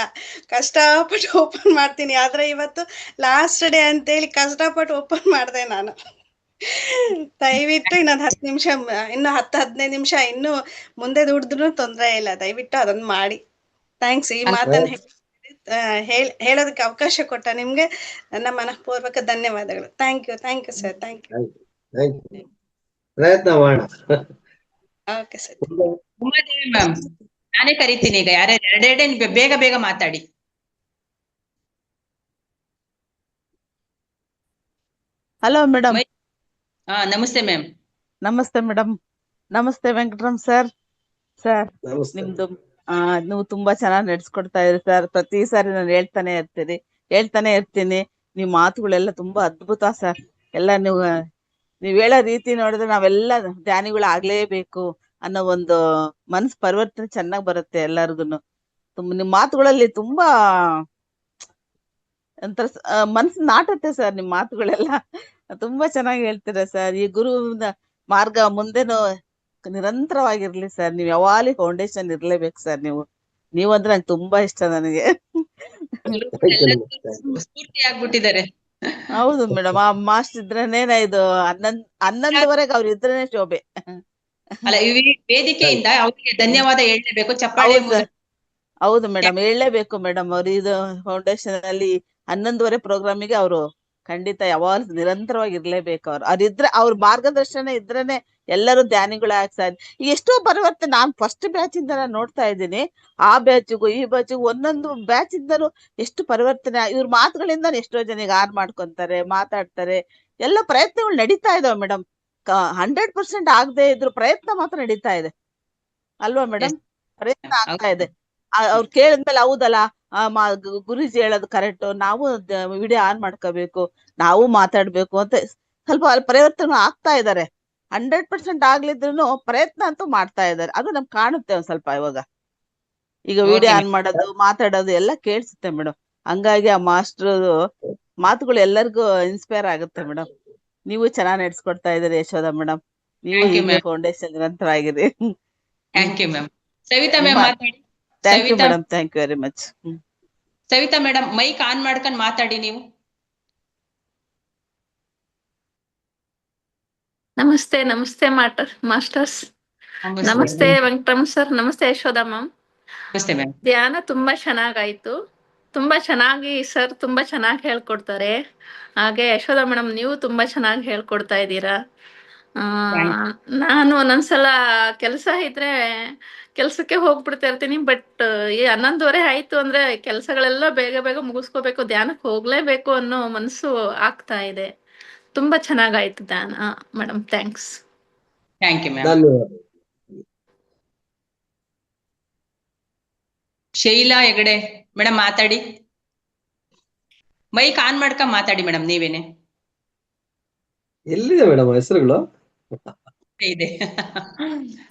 ಕಷ್ಟಪಟ್ಟು ಓಪನ್ ಮಾಡ್ತೀನಿ. ಆದ್ರೆ ಇವತ್ತು ಲಾಸ್ಟ್ ಡೇ ಅಂತೇಳಿ ಕಷ್ಟಪಟ್ಟು ಓಪನ್ ಮಾಡಿದೆ ನಾನು. ದಯವಿಟ್ಟು ಇನ್ನೊಂದು 10 ನಿಮಿಷ, ಇನ್ನು 10-15 ನಿಮಿಷ ಇನ್ನು ಮುಂದೆ ದುಡಿದ್ರು ತೊಂದರೆ ಇಲ್ಲ. ದಯವಿಟ್ಟು ಅದನ್ನ ಮಾಡಿ. ಥ್ಯಾಂಕ್ಸ್. ಈ ಮಾತನ್ನ ಹೇಳೋದಕ್ಕೆ ಅವಕಾಶ ಕೊಟ್ಟ ನಿಮ್ಗೆ ನನ್ನ ಮನಃಪೂರ್ವಕ ಧನ್ಯವಾದಗಳು. Thank you sir. Thank you. ಪ್ರಯತ್ನ ಮಾಡೋಣ. Okay sir. ಉಮಾದೇವಿ ಮ್ಯಾಮ್, ನಾನೇ ಕರಿತೀನಿ ಈಗ. ಯಾರ್ಯಾರು ಎರಡೆರಡೇ ಬೇಗ ಬೇಗ ಮಾತಾಡಿ. Hello madam. ನಮಸ್ತೆ ಮ್ಯಾಮ್. ನಮಸ್ತೆ ಮೇಡಮ್. ನಮಸ್ತೆ ವೆಂಕಟರಾಮ್ ಸರ್. ಸರ್ ನಮಸ್ತೆ. ನಿಮ್ದು ನೀವು ತುಂಬಾ ಚೆನ್ನಾಗಿ ನಡೆಸ್ಕೊಡ್ತಾ ಇದ್ರಿ ಸರ್. ಪ್ರತಿ ಸಾರಿ ನಾನು ಹೇಳ್ತಾನೆ ಇರ್ತೀನಿ. ನಿಮ್ ಮಾತುಗಳೆಲ್ಲ ತುಂಬಾ ಅದ್ಭುತ ಸರ್. ಎಲ್ಲ ನೀವ್ ಹೇಳೋ ರೀತಿ ನೋಡಿದ್ರೆ ನಾವೆಲ್ಲ ಧ್ಯಾನಿಗಳು ಆಗ್ಲೇಬೇಕು ಅನ್ನೋ ಒಂದು ಮನಸ್ ಪರಿವರ್ತನೆ ಚೆನ್ನಾಗ್ ಬರುತ್ತೆ ಎಲ್ಲಾರ್ಗುನು. ನಿಮ್ ಮಾತುಗಳಲ್ಲಿ ತುಂಬಾ ಒಂಥರ ಮನ್ಸು ನಾಟುತ್ತೆ ಸರ್. ನಿಮ್ ಮಾತುಗಳೆಲ್ಲ ತುಂಬಾ ಚೆನ್ನಾಗಿ ಹೇಳ್ತೀರಾ ಸರ್. ಈ ಗುರು ಮಾರ್ಗ ಮುಂದೆನೂ ನಿರಂತರವಾಗಿರ್ಲಿ ಸರ್. ನೀವ್ ಯಾವಾಗಲೂ ಫೌಂಡೇಶನ್ ಇರ್ಲೇಬೇಕು ಸರ್. ನೀವಂದ್ರೆ ನಂಗೆ ತುಂಬಾ ಇಷ್ಟ ನನಗೆ. ಸ್ಫೂರ್ತಿ ಆಗ್ಬಿಟ್ಟಿದ್ದಾರೆ. ಹೌದು ಮೇಡಮ್. ಆ ಮಾಸ್ಟರ್ ಇದ್ರೇನೆ ಇದು 11:30ವರೆಗೆ ಅವ್ರು ಇದ್ರೇನೆ ಶೋಭೆ. ಅಲ್ಲ, ಈ ವೇದಿಕೆಯಿಂದ ಅವ್ರಿಗೆ ಧನ್ಯವಾದ ಹೇಳಲೇಬೇಕು. ಚಪ್ಪಾಳೆ ಹೌದು ಮೇಡಮ್, ಹೇಳಲೇಬೇಕು ಮೇಡಮ್. ಅವ್ರು ಇದು ಫೌಂಡೇಶನ್ ಅಲ್ಲಿ 11:30 ಪ್ರೋಗ್ರಾಮಿಗೆ ಅವರು ಖಂಡಿತ ಯಾವಾಗಲೂ ನಿರಂತರವಾಗಿ ಇರ್ಲೇಬೇಕು. ಅವ್ರ ಮಾರ್ಗದರ್ಶನ ಇದ್ರೇನೆ ಎಲ್ಲರೂ ಧ್ಯಾನಿಗಳಾಗಿ ಸಾಧ್ಯ. ಈಗ ಎಷ್ಟೋ ಪರಿವರ್ತನೆ ನಾನ್ ಫಸ್ಟ್ ಬ್ಯಾಚ್ ಇಂದ ನಾನು ನೋಡ್ತಾ ಇದ್ದೀನಿ. ಆ ಬ್ಯಾಚ್ಗೂ ಈ ಬ್ಯಾಚ್ಗೂ ಒಂದೊಂದು ಬ್ಯಾಚ್ ಇಂದನೂ ಎಷ್ಟು ಪರಿವರ್ತನೆ. ಇವ್ರ ಮಾತುಗಳಿಂದ ಎಷ್ಟೋ ಜನ ಆನ್ ಮಾಡ್ಕೊಂತಾರೆ, ಮಾತಾಡ್ತಾರೆ. ಎಲ್ಲ ಪ್ರಯತ್ನಗಳು ನಡೀತಾ ಇದಾವೆ ಮೇಡಮ್. 100% ಆಗದೆ ಇದ್ರು ಪ್ರಯತ್ನ ಮಾತ್ರ ನಡೀತಾ ಇದೆ ಅಲ್ವಾ ಮೇಡಮ್? ಪ್ರಯತ್ನ ಆಗ್ತಾ ಇದೆ. ಅವ್ರು ಕೇಳಿದ್ಮೇಲೆ ಹೌದಲ್ಲ, ಗುರೂಜಿ ಹೇಳೋದು ಕರೆಕ್ಟ್, ನಾವು ವಿಡಿಯೋ ಆನ್ ಮಾಡ್ಕೋಬೇಕು, ನಾವು ಮಾತಾಡ್ಬೇಕು ಅಂತ ಸ್ವಲ್ಪ ಪರಿವರ್ತನೆ ಆಗ್ತಾ ಇದಾರೆ. 100% ಆಗ್ಲಿದ್ರು ಪ್ರಯತ್ನ ಅಂತೂ ಮಾಡ್ತಾ ಇದಾರೆ. ಅದು ನಮ್ಗೆ ಕಾಣುತ್ತೆ ಒಂದ್ ಸ್ವಲ್ಪ ಇವಾಗ. ಈಗ ವಿಡಿಯೋ ಆನ್ ಮಾಡೋದು, ಮಾತಾಡೋದು ಎಲ್ಲ ಕೇಳಿಸುತ್ತೆ ಮೇಡಮ್. ಹಂಗಾಗಿ ಆ ಮಾಸ್ಟರ್ ಮಾತುಗಳು ಎಲ್ಲರಿಗೂ ಇನ್ಸ್ಪೈರ್ ಆಗುತ್ತೆ ಮೇಡಮ್. ನೀವು ಚೆನ್ನಾಗಿ ನಡೆಸ್ಕೊಡ್ತಾ ಇದ್ದೀರಿ ಯಶೋಧ ಮೇಡಮ್. ನೀವು ಹೀಗೆ ಫೌಂಡೇಶನ್ ನಿರಂತರ ಆಗಿರಿ. Thank you ma'am. Savita ma'am ಮಾತಾಡಿ. Thank you madam. Thank you very much. Savita madam, mic on ಮಾಡ್ಕೊಂಡು ಮಾತಾಡಿ ನೀವು. ನಮಸ್ತೆ. ನಮಸ್ತೆ ಮಾಸ್ಟರ್ಸ್. ನಮಸ್ತೆ ವೆಂಕಟರಾಮ್ ಸರ್. ನಮಸ್ತೆ ಯಶೋಧ ಮ್ಯಾಮ್. ನಮಸ್ತೆ ಮ್ಯಾಮ್. ಧ್ಯಾನ ತುಂಬಾ ಚೆನ್ನಾಗಾಯ್ತು. ತುಂಬಾ ಚೆನ್ನಾಗಿ ಸರ್ ತುಂಬಾ ಚೆನ್ನಾಗಿ ಹೇಳ್ಕೊಡ್ತಾರೆ. ಹಾಗೆ ಯಶೋಧ ಮೇಡಮ್, ನೀವು ತುಂಬಾ ಚೆನ್ನಾಗಿ ಹೇಳ್ಕೊಡ್ತಾ ಇದ್ದೀರಾ. ನಾನು ಒಂದೊಂದ್ಸಲ ಕೆಲಸ ಇದ್ರೆ ಕೆಲ್ಸಕ್ಕೆ ಹೋಗ್ಬಿಡ್ತಾ ಇರ್ತೀನಿ. ಬಟ್ ಈ 11:30 ಆಯ್ತು ಅಂದ್ರೆ ಕೆಲ್ಸಗಳೆಲ್ಲ ಬೇಗ ಬೇಗ ಮುಗಿಸ್ಕೋಬೇಕು, ಧ್ಯಾನಕ್ಕೆ ಹೋಗ್ಲೇಬೇಕು ಅನ್ನೋ ಮನಸ್ಸು ಆಗ್ತಾ ಇದೆ. ತುಂಬಾ ಚೆನ್ನಾಗಾಯ್ತು ಧ್ಯಾನ madam. Thanks. Thank you ma'am. ಧನ್ಯವಾದ. ಶೈಲಾ ಹೆಗಡೆ ಮೇಡಮ್ ಮಾತಾಡಿ. ಮೈಕ್ ಆನ್ ಮಾಡ್ಕೊಂಡ್ ಮಾತಾಡಿ ಮೇಡಮ್. ನೀವೇನೆ ಎಲ್ಲಿದೆ ಮೇಡಮ್ ಹೆಸರುಗಳು? ಇದೆ.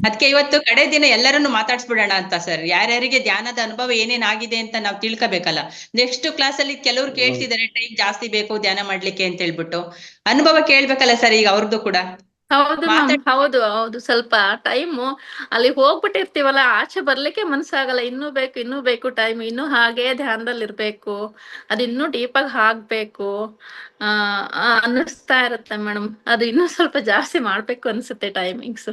ಅದಕ್ಕೆ ಇವತ್ತು ಕಡೆ ದಿನ ಎಲ್ಲರನ್ನು ಮಾತಾಡ್ಸ್ಬಿಡೋಣ ಅಂತ ಸರ್. ಯಾರ್ಯಾರಿಗೆ ಧ್ಯಾನದ ಅನುಭವ ಏನೇನಾಗಿದೆ ಅಂತ ನಾವು ತಿಳ್ಕೊಬೇಕಲ್ಲ. ನೆಕ್ಸ್ಟ್ ಕ್ಲಾಸ್ ಅಲ್ಲಿ ಕೆಲವ್ರು ಕೇಳ್ತಿದ್ದಾರೆ ಟೈಮ್ ಜಾಸ್ತಿ ಬೇಕು ಧ್ಯಾನ ಮಾಡ್ಲಿಕ್ಕೆ ಅಂತ ಹೇಳ್ಬಿಟ್ಟು. ಅನುಭವ ಕೇಳ್ಬೇಕಲ್ಲ ಸರ್ ಈಗ ಅವ್ರದ್ದು ಕೂಡ. ಹೌದು ಮ್ಯಾಮ್. ಹೌದು. ಸ್ವಲ್ಪ ಟೈಮು ಅಲ್ಲಿ ಹೋಗ್ಬಿಟ್ಟಿರ್ತೀವಲ್ಲ, ಆಚೆ ಬರ್ಲಿಕ್ಕೆ ಮನ್ಸಾಗಲ್ಲ. ಇನ್ನೂ ಬೇಕು ಟೈಮ್, ಇನ್ನೂ ಹಾಗೆ ಧ್ಯಾನದಲ್ಲಿ ಇರ್ಬೇಕು, ಅದು ಇನ್ನೂ ಡೀಪಾಗಿ ಆಗ್ಬೇಕು ಅನ್ನಿಸ್ತಾ ಇರುತ್ತೆ ಮೇಡಮ್. ಅದು ಇನ್ನೂ ಸ್ವಲ್ಪ ಜಾಸ್ತಿ ಮಾಡ್ಬೇಕು ಅನ್ಸುತ್ತೆ ಟೈಮಿಂಗ್ಸ್.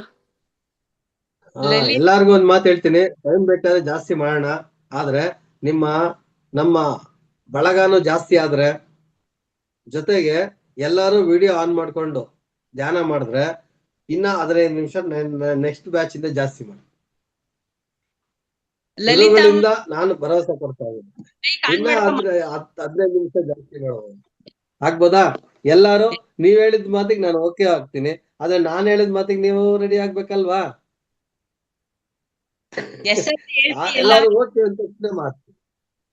ಎಲ್ಲಾರ್ಗು ಒಂದ್ ಮಾತು ಹೇಳ್ತೀನಿ, ಟೈಮ್ ಬೇಕಾದ್ರೆ ಜಾಸ್ತಿ ಮಾಡೋಣ. ಆದ್ರೆ ನಮ್ಮ ಬಳಗಾನು ಜಾಸ್ತಿ ಆದ್ರೆ, ಜೊತೆಗೆ ಎಲ್ಲಾರು ವಿಡಿಯೋ ಆನ್ ಮಾಡ್ಕೊಂಡು ಧ್ಯಾನ ಮಾಡಿದ್ರೆ ಇನ್ನ 15 ನಿಮಿಷ ನೆಕ್ಸ್ಟ್ ಬ್ಯಾಚ್ ಇಂದ ಜಾಸ್ತಿ ಮಾಡಿ. ಗುರುಗಳಿಂದ ನಾನು ಭರವಸೆ ಕೊಡ್ತಾ ಇದ್ದೀನಿ. ಇನ್ನ 15 ನಿಮಿಷ ಜಾಸ್ತಿ ಮಾಡೋದು ಆಗ್ಬೋದಾ? ಎಲ್ಲಾರು ನೀವ್ ಹೇಳಿದ ಮಾತಿಗೆ ನಾನು ಓಕೆ ಆಗ್ತೀನಿ. ಆದ್ರೆ ನಾನ್ ಹೇಳಿದ ಮಾತಿಗೆ ನೀವು ರೆಡಿ ಆಗ್ಬೇಕಲ್ವಾ? ಎಲ್ಲಾರು ಓಕೆ ಅಂತ ಮಾಡ್ತೀನಿ.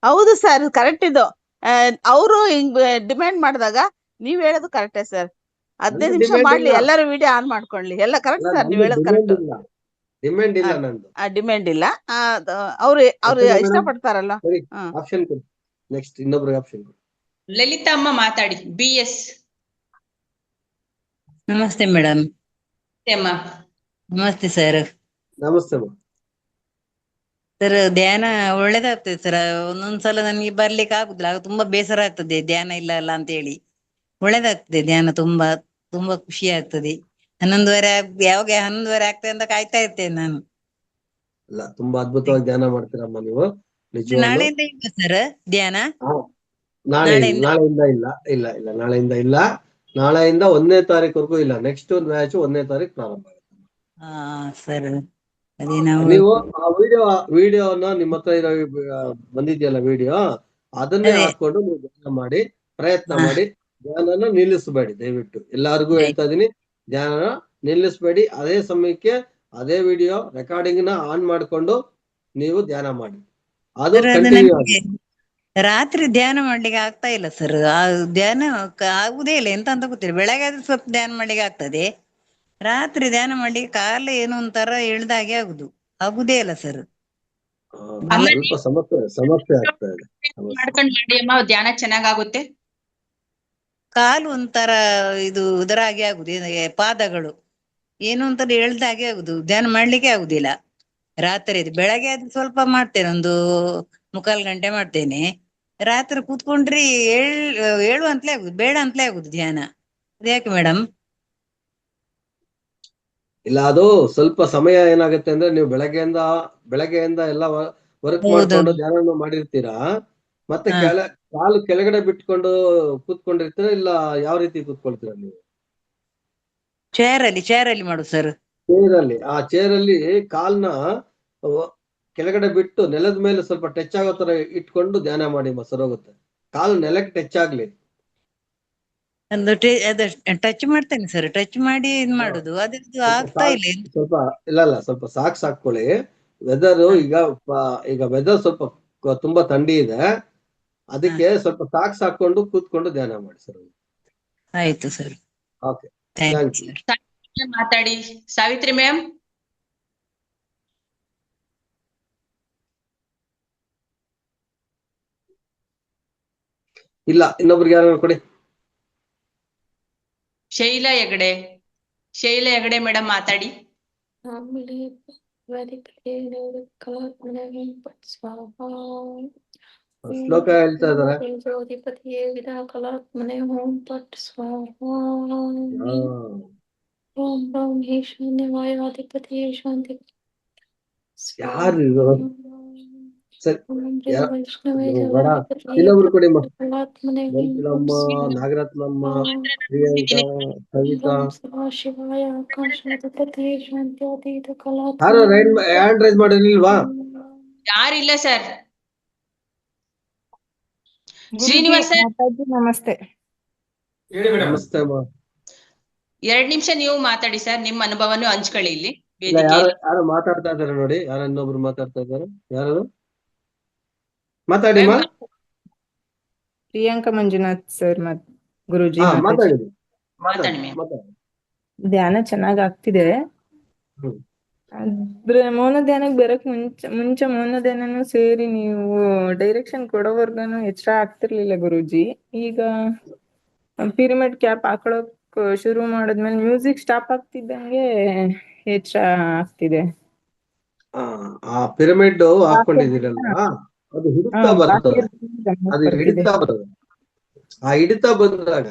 ಹೌದು ಸರ್, ಕರೆಕ್ಟ್ ಇದು. ಅವರು ಹಿಂಗ್ ಡಿಮ್ಯಾಂಡ್ ಮಾಡಿದಾಗ ನೀವ್ ಹೇಳೋದು ಕರೆಕ್ಟೇ ಸರ್. 15 ನಿಮಿಷ ಮಾಡ್ಲಿ, ಎಲ್ಲರೂ ವಿಡಿಯೋ ಆನ್ ಮಾಡ್ಕೊಳ್ಳಿ. ಎಲ್ಲ ಕರೆಕ್ಟ್ ಸರ್, ನೀವ್ ಹೇಳೋದು ಕರೆಕ್ಟ್. ಡಿಮ್ಯಾಂಡ್ ಇಲ್ಲ ನಂದು. ಡಿಮ್ಯಾಂಡ್ ಇಲ್ಲ. ಅವ್ರು ಓಕೆನಾ ಮೇಡಮ್? ಇಷ್ಟಪಡ್ತಾರಲ್ಲ. ಸರಿ, ಹಾ ಆಪ್ಷನ್ ಕೊಡಿ. ನೆಕ್ಸ್ಟ್ ಇನ್ನೊಬ್ರಿಗೆ ಆಪ್ಷನ್ ಕೊಡಿ. ಲಲಿತಾ ಅಮ್ಮ ಮಾತಾಡಿ. BS ನಮಸ್ತೆ ಮೇಡಮ್. ಅಮ್ಮ. ನಮಸ್ತೆ ಸರ್. ನಮಸ್ತೆ ಮೇಡಮ್. ಸರ್ ಧ್ಯಾನ ಒಳ್ಳೇದಾಗ್ತದೆ ಸರ್. ಒಂದೊಂದ್ಸಲ ನನಗೆ ಬರ್ಲಿಕ್ಕೆ ಆಗುದಿಲ್ಲ, ಆಗ ತುಂಬಾ ಬೇಸರ ಆಗ್ತದೆ ಧ್ಯಾನ ಇಲ್ಲ ಅಲ್ಲ ಅಂತ ಹೇಳಿ. ಒಳ್ಳೇದಾಗ್ತದೆ ಧ್ಯಾನ, ತುಂಬಾ ತುಂಬಾ ಖುಷಿ ಆಗ್ತದೆ. 11:30 ಯಾವಾಗ 11:30 ಆಗ್ತದೆ ಅಂತ ಕಾಯ್ತಾ ಇರ್ತೇನೆ ನಾನು. ಇಲ್ಲ, ತುಂಬಾ ಅದ್ಭುತವಾಗಿ ಧ್ಯಾನ ಮಾಡ್ತೀರಮ್ಮ ನೀವು, ನಿಜವಾಗ್ಲು. ನಾಳೆಯಿಂದ ಇಲ್ಲ ಸರ್ ಧ್ಯಾನ? ನಾಳೆಯಿಂದ ಇಲ್ಲ ಇಲ್ಲ ಇಲ್ಲ, ನಾಳೆಯಿಂದ ಇಲ್ಲ. ನಾಳೆಯಿಂದ 1ನೇ ತಾರೀಕುವರೆಗೂ ಇಲ್ಲ. ನೆಕ್ಸ್ಟ್ ಮ್ಯಾಚ್ 1ನೇ ತಾರೀಕು ಪ್ರಾರಂಭ ಆಗುತ್ತೆ. ಹಾ ಸರ್, ಅದೇ ನಾವು ನೀವು ಆ ವಿಡಿಯೋನ ನಿಮ್ಮ ಹತ್ರ ಇರೋ ಬಂದಿದೆಯಲ್ಲ ವಿಡಿಯೋ, ಅದನ್ನೇ ಹಾಕೊಂಡು ನೀವು ಧ್ಯಾನ ಮಾಡಿ, ಪ್ರಯತ್ನ ಮಾಡಿ. ಧ್ಯಾನನ ನಿಲ್ಲಿಸಬೇಡಿ ದಯವಿಟ್ಟು. ಎಲ್ಲಾರ್ಗು ಹೇಳ್ತಾ ಇದೀನಿ, ಧ್ಯಾನ ನಿಲ್ಲಿಸಬೇಡಿ. ಅದೇ ಸಮಯಕ್ಕೆ ಅದೇ ವಿಡಿಯೋ ರೆಕಾರ್ಡಿಂಗ್ ನ ಆನ್ ಮಾಡ್ಕೊಂಡು ನೀವು ಧ್ಯಾನ ಮಾಡಿ. ಅದು ಕಂಟಿನ್ಯೂ ಆಗಿ. ರಾತ್ರಿ ಧ್ಯಾನ ಮಾಡ್ಲಿಕ್ಕೆ ಆಗ್ತಾ ಇಲ್ಲ ಸರ್. ಆ ಧ್ಯಾನ ಆಗುದೇ ಇಲ್ಲ, ಎಂತ ಅಂತ ಗೊತ್ತಿಲ್ಲ. ಬೆಳಗ್ಗೆ ಆದ್ರೆ ಸ್ವಲ್ಪ ಧ್ಯಾನ ಮಾಡ್ಲಿಕ್ಕೆ ಆಗ್ತದೆ, ರಾತ್ರಿ ಧ್ಯಾನ ಮಾಡ್ಲಿಕ್ಕೆ ಕಾಲ ಏನೋ ಒಂಥರ ಎಳ್ದಾಗೆ ಆಗುದೇ ಇಲ್ಲ ಸರ್. ಸ್ವಲ್ಪ ಸಮಸ್ಯೆ ಆಗ್ತಾ ಇದೆ. ಮಾಡ್ಕೊಂಡು ಮಾಡಿ ಅಮ್ಮ, ಧ್ಯಾನ ಚೆನ್ನಾಗಾಗುತ್ತೆ. ಕಾಲು ಒಂಥರ ಇದರಾಗೆ ಆಗುದು, ಪಾದಗಳು ಏನು ಅಂತ ಎಳ್ದಾಗೆ ಆಗುದು, ಧ್ಯಾನ ಮಾಡ್ಲಿಕ್ಕೆ ಆಗುದಿಲ್ಲ ರಾತ್ರಿ. ಬೆಳಗ್ಗೆ ಆದ್ರೆ ಸ್ವಲ್ಪ ಮಾಡ್ತೇನೆ, ಒಂದು 3/4 ಗಂಟೆ ಮಾಡ್ತೇನೆ. ರಾತ್ರಿ ಕೂತ್ಕೊಂಡ್ರಿ ಏಳು ಅಂತಲೇ ಆಗುದು, ಬೇಡ ಅಂತಲೇ ಆಗುದು ಧ್ಯಾನ. ಅದ್ಯಾಕೆ ಮೇಡಮ್? ಇಲ್ಲ, ಅದು ಸ್ವಲ್ಪ ಸಮಯ ಏನಾಗುತ್ತೆ ಅಂದ್ರೆ, ನೀವು ಬೆಳಗ್ಗೆಯಿಂದ ಎಲ್ಲ ವರ್ಕ್ ಮಾಡ್ಕೊಂಡು ಧ್ಯಾನ ಮಾಡಿರ್ತೀರಾ, ಮತ್ತೆ ಕಾಲು ಕೆಳಗಡೆ ಬಿಟ್ಕೊಂಡು ಕೂತ್ಕೊಂಡಿರ್ತೀರಾ, ಇಲ್ಲ ಯಾವ ರೀತಿ ಕೂತ್ಕೊಳ್ತೀರಾ ನೀವು? ಚೇರ್ ಅಲ್ಲಿ ಮಾಡು ಸರ್. ಆ ಚೇರ್ ಅಲ್ಲಿ ಕಾಲ್ನ ಕೆಳಗಡೆ ಬಿಟ್ಟು ನೆಲದ ಮೇಲೆ ಸ್ವಲ್ಪ ಟಚ್ ಆಗೋ ತರ ಇಟ್ಕೊಂಡು ಧ್ಯಾನ ಮಾಡಿ, ಸರೋಗುತ್ತೆ. ಕಾಲು ನೆಲಕ್ಕೆ ಟಚ್ ಆಗ್ಲಿ. ಟಚ್ ಮಾಡ್ತೇನೆ ಸರ್, ಟಚ್ ಮಾಡಿ ಇದ್ ಮಾಡುದು, ಅದು ಆಗ್ತಾ ಇಲ್ಲ. ಸ್ವಲ್ಪ ಸಾಕ್ಸ್ ಹಾಕೊಳ್ಳಿ. ವೆದರ್ ಈಗ ವೆದರ್ ಸ್ವಲ್ಪ ತುಂಬಾ ಥಂಡಿ ಇದೆ, ಅದಕ್ಕೆ ಸ್ವಲ್ಪ ಸಾಕ್ಸ್ ಹಾಕೊಂಡು ಕೂತ್ಕೊಂಡು ಧ್ಯಾನ ಮಾಡಿ ಸರ್. ಆಯ್ತು ಸರ್. Okay, thank you. ಮಾತಾಡಿ ಸಾವಿತ್ರಿ ಮ್ಯಾಮ್. ಇಲ್ಲ, ಇನ್ನೊಬ್ರಿಗೆ ಯಾರು ಕೊಡಿ. ಶೈಲಾ ಹೆಗಡೆ ಮೇಡಮ್ ಮಾತಾಡಿ. ಶ್ಲೋಕ ಹೇಳ್ತಾ ಇದಾರೆ. ಯಾರು ಸರಿ, ಬೇಡ, ಇನ್ನೊಬ್ರು ಕೊಡಿ. ಮಂಜುಳಮ್ಮ, ನಾಗರತ್ನಮ್ಮ, ಪ್ರಿಯಾಂಕಾ, ಕವಿತಾ. ಯಾರು ಹ್ಯಾಂಡ್ ರೈಸ್ ಮಾಡಿರ್ಲಿಲ್ವಾ? ಯಾರಿಲ್ಲ ಸರ್. ಶ್ರೀನಿವಾಸ ನಮಸ್ತೆ. ನಮಸ್ತೆ ಅಮ್ಮ. 2 ನಿಮಿಷ ನೀವು ಮಾತಾಡಿ ಸರ್, ನಿಮ್ಮ ಅನುಭವನು ಹಂಚ್ಕೊಳ್ಳಿ ಇಲ್ಲಿ. ಯಾರು ಮಾತಾಡ್ತಾ ಇದಾರೆ ನೋಡಿ, ಯಾರು ಇನ್ನೊಬ್ರು ಮಾತಾಡ್ತಾ ಇದ್ದಾರೆ, ಯಾರು ಮಾತಾಡಿ? ಪ್ರಿಯಾಂಕಾ ಮಂಜುನಾಥ್ ಸರ್ ಗುರುಜಿ. ಧ್ಯಾನ ಚೆನ್ನಾಗ್ ಆಗ್ತಿದೆ, ಆದ್ರೆ ಮೌನ ಧ್ಯಾನಕ್ಕೆ ಬರಕ್ ಮುಂಚೆ ಮೌನ ಧ್ಯಾನನು ಸೇರಿ ನೀವು ಡೈರೆಕ್ಷನ್ ಕೊಡೋವರ್ಗನು ಎಚ್ಚರ ಆಗ್ತಿರ್ಲಿಲ್ಲ ಗುರುಜಿ. ಈಗ ಪಿರಮಿಡ್ ಕ್ಯಾಪ್ ಹಾಕೊಳಕ್ ಶುರು ಮಾಡಿದ್ಮೇಲೆ ಮ್ಯೂಸಿಕ್ ಸ್ಟಾಪ್ ಆಗ್ತಿದ್ದಂಗೆ ಎಚ್ಚರ ಆಗ್ತಿದೆ. ಆ ಪಿರಮಿಡ್ ಹಾಕೊಂಡಿದ್ದೀರಲ್ಲ, ಅದು ಹಿಡಿತಾ ಬರ್ತದೆ. ಆ ಹಿಡಿತಾ ಬಂದಾಗ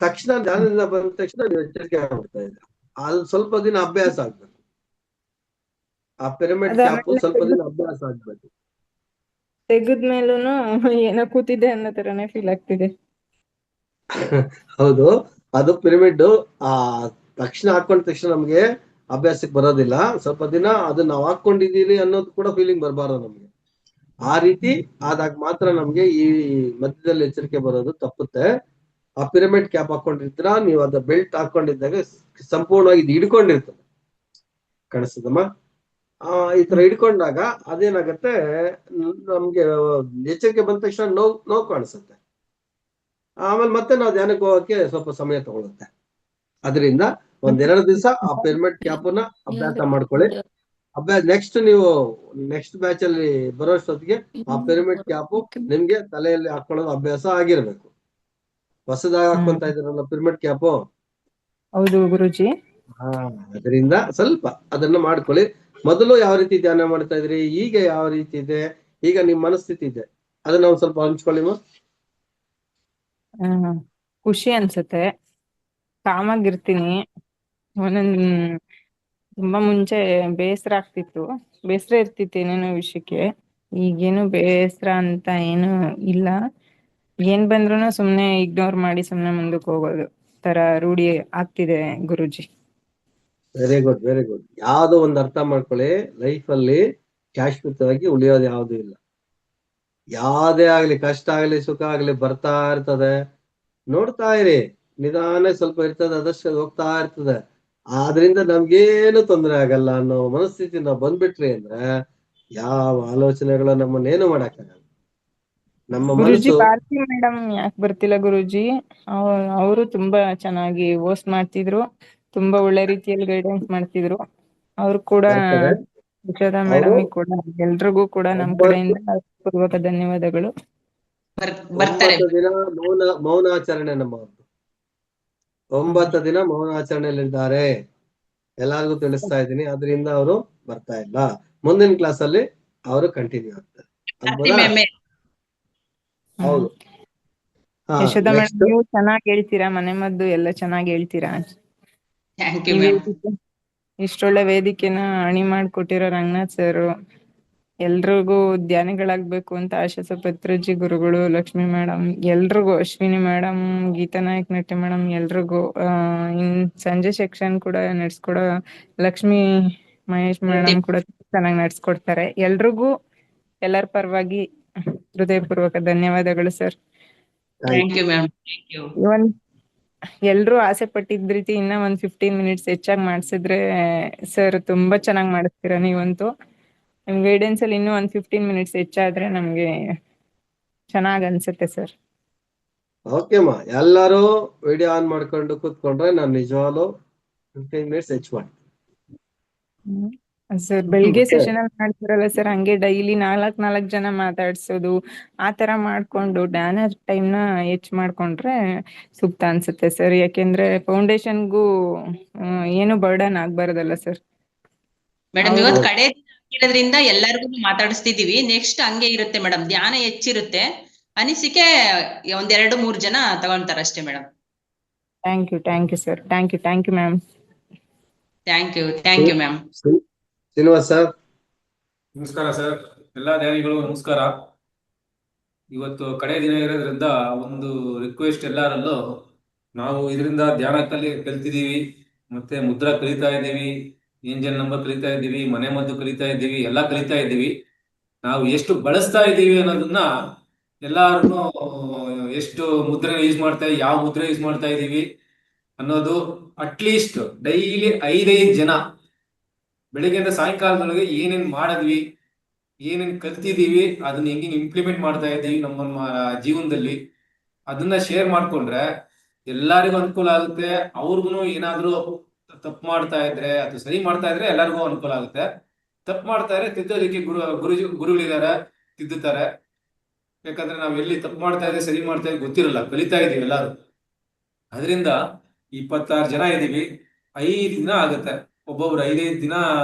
ತಕ್ಷಣ ಧ್ಯಾನದಿಂದ ಬಂದ ತಕ್ಷಣ ನೀವು ಎಚ್ಚರಿಕೆ ಆಗ್ಬಿಡ್ತಾ ಇದೆ. ಅದು ಸ್ವಲ್ಪ ದಿನ ಅಭ್ಯಾಸ ಆಗ್ಬೇಕು. ಆ ಪಿರಮಿಡ್ ಕ್ಯಾಪ್ ಸ್ವಲ್ಪ ದಿನ ಅಭ್ಯಾಸ ಆಗ್ಬೇಕು. ತೆಗೆದ್ಮೇಲೂನು ಏನೋ ಕೂತಿದೆ ಅನ್ನೋ ತರನೇ ಫೀಲ್ ಆಗ್ತಿದೆ. ಹೌದು, ಅದು ಪಿರಮಿಡ್ ತಕ್ಷಣ ಹಾಕೊಂಡ ತಕ್ಷಣ ನಮ್ಗೆ ಅಭ್ಯಾಸಕ್ಕೆ ಬರೋದಿಲ್ಲ. ಸ್ವಲ್ಪ ದಿನ ಅದನ್ನ ನಾವು ಹಾಕೊಂಡಿದೀವಿ ಅನ್ನೋದು ಕೂಡ ಫೀಲಿಂಗ್ ಬರಬಾರದು ನಮ್ಗೆ. ಆ ರೀತಿ ಆದಾಗ ಮಾತ್ರ ನಮ್ಗೆ ಈ ಮಧ್ಯದಲ್ಲಿ ಎಚ್ಚರಿಕೆ ಬರೋದು ತಪ್ಪುತ್ತೆ. ಆ ಪಿರಮಿಡ್ ಕ್ಯಾಪ್ ಹಾಕೊಂಡಿರ್ತೀರ ನೀವು, ಅದ ಬೆಲ್ಟ್ ಹಾಕೊಂಡಿದ್ದಾಗ ಸಂಪೂರ್ಣವಾಗಿ ಇದು ಹಿಡ್ಕೊಂಡಿರ್ತದೆ, ಕಾಣಿಸ್ತದಮ್ಮ. ಈ ತರ ಹಿಡ್ಕೊಂಡಾಗ ಅದೇನಾಗತ್ತೆ, ನಮ್ಗೆ ಎಚ್ಚರಿಕೆ ಬಂದ ತಕ್ಷಣ ನೋವು ಕಾಣಿಸುತ್ತೆ. ಆಮೇಲೆ ಮತ್ತೆ ನಾವು ಧ್ಯಾನಕ್ಕೆ ಹೋಗಕ್ಕೆ ಸ್ವಲ್ಪ ಸಮಯ ತಗೊಳುತ್ತೆ. ಅದರಿಂದ 1-2 ದಿವಸ ಆ ಪಿರಮಿಡ್ ಕ್ಯಾಪ್ ನ ಅಭ್ಯಾಸ ಮಾಡ್ಕೊಳ್ಳಿ. ಅಭ್ಯಾಸ ನೆಕ್ಸ್ಟ್ ಬ್ಯಾಚ್ ಅಲ್ಲಿ ಬರೋಷ್ಟೊತ್ತಿಗೆ ಆ ಪಿರಮಿಡ್ ಕ್ಯಾಪ್ ನಿಮ್ಗೆ ತಲೆಯಲ್ಲಿ ಹಾಕೊಳ್ಳೋದು ಅಭ್ಯಾಸ ಆಗಿರ್ಬೇಕು. ಹೊಸದಾಗಿ ಹಾಕೊಂತ ಇದ್ದೀರಲ್ಲ ಪಿರಮಿಡ್ ಕ್ಯಾಪ್. ಹೌದು ಗುರುಜಿ. ಅದರಿಂದ ಸ್ವಲ್ಪ ಅದನ್ನ ಮಾಡ್ಕೊಳ್ಳಿ. ಮೊದಲು ಯಾವ ರೀತಿ ಧ್ಯಾನ ಮಾಡ್ತಾ ಇದ್ರಿ, ಈಗ ಯಾವ ರೀತಿ ಇದೆ, ಈಗ ನಿಮ್ ಮನಸ್ಥಿತಿ ಇದೆ, ಅದನ್ನ ಒಂದ್ ಸ್ವಲ್ಪ ಹಂಚ್ಕೊಳ್ಳಿ. ಖುಷಿ ಅನ್ಸುತ್ತೆ, ಕಾಮಾಗಿರ್ತೀನಿ. ಒಂದೊಂದ್ ತುಂಬಾ ಮುಂಚೆ ಬೇಸರ ಆಗ್ತಿತ್ತು, ಬೇಸರ ಇರ್ತಿತ್ತು ಏನೇನೋ ವಿಷಯಕ್ಕೆ. ಈಗೇನು ಬೇಸರ ಅಂತ ಏನು ಇಲ್ಲ. ಏನ್ ಬಂದ್ರು ಸುಮ್ನೆ ಇಗ್ನೋರ್ ಮಾಡಿ ಸುಮ್ನೆ ಮುಂದಕ್ಕೆ ಹೋಗೋದು ತರ ರೂಢಿ ಆಗ್ತಿದೆ guruji. Very good, very good. ಯಾವ್ದೋ ಒಂದ್ ಅರ್ಥ ಮಾಡ್ಕೊಳ್ಳಿ, ಲೈಫ್ ಅಲ್ಲಿ ಶಾಶ್ವತವಾಗಿ ಉಳಿಯೋದು ಯಾವ್ದು ಇಲ್ಲ. ಯಾವ್ದೇ ಆಗ್ಲಿ, ಕಷ್ಟ ಆಗ್ಲಿ ಸುಖ ಆಗ್ಲಿ ಬರ್ತಾ ಇರ್ತದೆ. ನೋಡ್ತಾ ಇರಿ, ನಿಧಾನ ಸ್ವಲ್ಪ ಇರ್ತದೆ, ಅದಷ್ಟು ಹೋಗ್ತಾ ಇರ್ತದೆ. ಆದ್ರಿಂದ ನಮ್ಗೇನು ತೊಂದರೆ ಆಗಲ್ಲ ಅನ್ನೋ ಮನಸ್ಥಿತಿ ನಾವು ಬಂದ್ಬಿಟ್ರಿ ಅಂದ್ರೆ ಯಾವ ಆಲೋಚನೆಗಳು ನಮ್ಮನ್ನೇನು ಮಾಡಕ್ಕಾಗಲ್ಲ. ನಮ್ಮ ಗುರುಜಿ ಮನಸ್ಸು ಭಾರತಿ ಮೇಡಮ್ ಯಾಕೆ ಬರ್ತಿಲ್ಲ ಗುರುಜಿ? ಅವರು ತುಂಬಾ ಚೆನ್ನಾಗಿ ಹೋಸ್ಟ್ ಮಾಡ್ತಿದ್ರು, ತುಂಬಾ ಒಳ್ಳೆ ರೀತಿಯಲ್ಲಿ ಗೈಡೆನ್ಸ್ ಮಾಡ್ತಿದ್ರು. ಅವ್ರು ಕೂಡ ಬರ್ತಾರೆ. ಯಶೋಧ ಅವರು ಮೇಡಮ್ ಕೂಡ ಎಲ್ರಿಗೂ ಕೂಡ ನಮ್ 9 ಕಡೆಯಿಂದ ಪೂರ್ವಕ ಧನ್ಯವಾದಗಳು. ಬರ್ತಾರೆ. 9 ದಿನ ಮೌನಾಚರಣೆ ನಮ್ಮವ್ರದ್ದು. 9 ದಿನ ಮೌನಾಚರಣೆಯಲ್ಲಿದ್ದಾರೆ. ಎಲ್ಲಾರ್ಗು ತಿಳಿಸ್ತಾ ಇದ್ದೀನಿ. ಅದರಿಂದ ಅವರು ಬರ್ತಾ ಇಲ್ಲ. ಮುಂದಿನ ಕ್ಲಾಸ್ ಅಲ್ಲಿ ಅವರು ಕಂಟಿನ್ಯೂ ಆಗ್ತಾರೆ. ಆಗ್ಬೋದಾ? ಹೌದು. ಯಶೋಧ ಮೇಡಮ್ ನೆಕ್ಸ್ಟ್ ನೀವು ಚೆನ್ನಾಗಿ ಹೇಳ್ತೀರಾ, ಮನೆ ಮದ್ದು ಎಲ್ಲ ಚೆನ್ನಾಗಿ ಹೇಳ್ತೀರಾ. ಥ್ಯಾಂಕ್ ಯು ಈ ಮ್ಯಾಮ್. ವೇದಿಕೆ ಇಷ್ಟೊಳ್ಳೆ ವೇದಿಕೆನ ಅಣಿ ಮಾಡ್ಕೊಟ್ಟಿರೋ ರಂಗನಾಥ್ ಸರ್, ಎಲ್ರಿಗೂ ಧ್ಯಾನಿಗಳಾಗ್ಬೇಕು ಅಂತ ಆಶಿಸೋ ಪತ್ರಿಜಿ ಗುರುಗಳು, ಲಕ್ಷ್ಮಿ ಮೇಡಮ್, ಎಲ್ರಿಗೂ, ಅಶ್ವಿನಿ ಮೇಡಮ್, ಗೀತಾ ನಾಯಕ್ ನಟ್ಟಿ ಮೇಡಮ್, ಎಲ್ರಿಗೂ ಇನ್ ಸಂಜೆ ಸೆಕ್ಷನ್ ಕೂಡ ನಡ್ಸ್ಕೊಡೋ ಲಕ್ಷ್ಮಿ ಮಹೇಶ್ ಮೇಡಮ್ ಕೂಡ ಚೆನ್ನಾಗಿ ನಡ್ಸ್ಕೊಡ್ತಾರೆ. ಎಲ್ರಿಗೂ ಎಲ್ಲರ ಪರವಾಗಿ ಹೃದಯಪೂರ್ವಕ ಧನ್ಯವಾದಗಳು sir. Thank you ma'am. Thank you. ಎಲ್ರು ಆಸೆ ಪಟ್ಟಿದ್ ರೀತಿ ಇನ್ನ ಒಂದ್ 15 ಮಿನಿಟ್ಸ್ ಹೆಚ್ಚಾಗಿ ಮಾಡ್ಸಿದ್ರೆ ಸರ್ ತುಂಬಾ ಚೆನ್ನಾಗಿ ಮಾಡಿಸ್ತೀರಾ ನೀವಂತೂ. ನಿಮ್ ಗೈಡೆನ್ಸ್ ಅಲ್ಲಿ ಇನ್ನೂ ಒಂದ್ 15 ಮಿನಿಟ್ಸ್ ಹೆಚ್ಚಾದ್ರೆ ನಮ್ಗೆ ಚೆನ್ನಾಗ್ ಅನ್ಸುತ್ತೆ ಸರ್. ಓಕೆ ಅಮ್ಮ, ಎಲ್ಲರೂ ವಿಡಿಯೋ ಆನ್ ಮಾಡ್ಕೊಂಡು ಕೂತ್ಕೊಂಡ್ರೆ ನಾನು ನಿಜವಾಗ್ಲೂ 15 ಮಿನಿಟ್ಸ್ ಹೆಚ್ಚು ಮಾಡಿ. ಸರ್ ಬೆಳಿಗ್ಗೆ ಸೆಷನ್ ಅಲ್ಲಿ ಮಾಡ್ತಿರಲ್ಲ ಸರ್, ಹಂಗೆ ಡೈಲಿ 4 ಜನ ಮಾತಾಡ್ಸೋದು ಆ ತರ ಮಾಡ್ಕೊಂಡು ಧ್ಯಾನ ಟೈಮ್ ನ ಹೆಚ್ಚು ಮಾಡ್ಕೊಂಡ್ರೆ ಸೂಕ್ತ ಅನ್ಸುತ್ತೆ ಸರ್. ಯಾಕೆಂದ್ರೆ ಫೌಂಡೇಶನ್ಗೂ ಏನು ಬರ್ಡನ್ ಆಗ್ಬಾರ್ದಲ್ಲ ಸರ್. ಮೇಡಮ್ ಇವತ್ತು ಕಡೆ ಇರೋದ್ರಿಂದ ಎಲ್ಲರಿಗೂ ಮಾತಾಡಿಸ್ತಿದೀವಿ. ನೆಕ್ಸ್ಟ್ ಹಂಗೆ ಇರುತ್ತೆ ಮೇಡಮ್, ಧ್ಯಾನ ಹೆಚ್ಚಿರುತ್ತೆ. ಅನಿಸಿಕೆ 1-2-3 ಜನ ತಗೊಂತಾರೆ ಅಷ್ಟೇ madam. Thank you sir. Thank you ma'am. Thank you ma'am. Srinivas sir. ನಮಸ್ಕಾರ ಸರ್, ಎಲ್ಲಾ ಧ್ಯಾನಿಗಳು ನಮಸ್ಕಾರ. ಇವತ್ತು ಕಡೆ ದಿನ ಇರೋದ್ರಿಂದ ಒಂದು ರಿಕ್ವೆಸ್ಟ್ ಎಲ್ಲರಲ್ಲೂ, ನಾವು ಇದರಿಂದ ಧ್ಯಾನ ಕಲಿತಿದೀವಿ, ಮತ್ತೆ ಮುದ್ರಾ ಕಲಿತಾ ಇದ್ದೀವಿ, ಏಂಜಲ್ ನಂಬರ್ ಕಲಿತಾ ಇದ್ದೀವಿ, ಮನೆ ಮದ್ದು ಕಲಿತಾ ಇದ್ದೀವಿ, ಎಲ್ಲ ಕಲಿತಾ ಇದ್ದೀವಿ. ನಾವು ಎಷ್ಟು ಬಳಸ್ತಾ ಇದ್ದೀವಿ ಅನ್ನೋದನ್ನ ಎಲ್ಲಾರು ಎಷ್ಟು ಮುದ್ರೆ ಯೂಸ್ ಮಾಡ್ತಾ, ಯಾವ ಮುದ್ರೆ ಯೂಸ್ ಮಾಡ್ತಾ ಇದ್ದೀವಿ ಅನ್ನೋದು ಅಟ್ಲೀಸ್ಟ್ ಡೈಲಿ 5 ಜನ ಬೆಳಿಗ್ಗೆಯಿಂದ ಸಾಯಂಕಾಲದೊಳಗೆ ಏನೇನ್ ಮಾಡಿದ್ವಿ, ಏನೇನ್ ಕಲ್ತಿದೀವಿ, ಅದನ್ನ ಹೆಂಗೆ ಇಂಪ್ಲಿಮೆಂಟ್ ಮಾಡ್ತಾ ಇದ್ದೀವಿ ನಮ್ಮ ಜೀವನದಲ್ಲಿ, ಅದನ್ನ ಶೇರ್ ಮಾಡ್ಕೊಂಡ್ರೆ ಎಲ್ಲರಿಗೂ ಅನುಕೂಲ ಆಗುತ್ತೆ. ಅವ್ರಿಗೂ ಏನಾದ್ರೂ ತಪ್ಪು ಮಾಡ್ತಾ ಇದ್ರೆ ಅಥವಾ ಸರಿ ಮಾಡ್ತಾ ಇದ್ರೆ ಎಲ್ಲರಿಗೂ ಅನುಕೂಲ ಆಗುತ್ತೆ. ತಪ್ಪು ಮಾಡ್ತಾ ಇದ್ರೆ ತಿದ್ದೋದಕ್ಕೆ ಗುರುಗಳಿದ್ದಾರೆ, ತಿದ್ದುತ್ತಾರೆ. ಯಾಕಂದ್ರೆ ನಾವ್ ಎಲ್ಲಿ ತಪ್ಪು ಮಾಡ್ತಾ ಇದ್ರೆ ಸರಿ ಮಾಡ್ತಾ ಇದ್ರೆ ಗೊತ್ತಿರಲ್ಲ, ಕಲಿತಾ ಇದೀವಿ ಎಲ್ಲಾರು. ಅದರಿಂದ 26 ಜನ ಇದೀವಿ, 5 ದಿನ ಆಗುತ್ತೆ. ಒಬ್ಬೊಬ್ರು 5 ದಿನ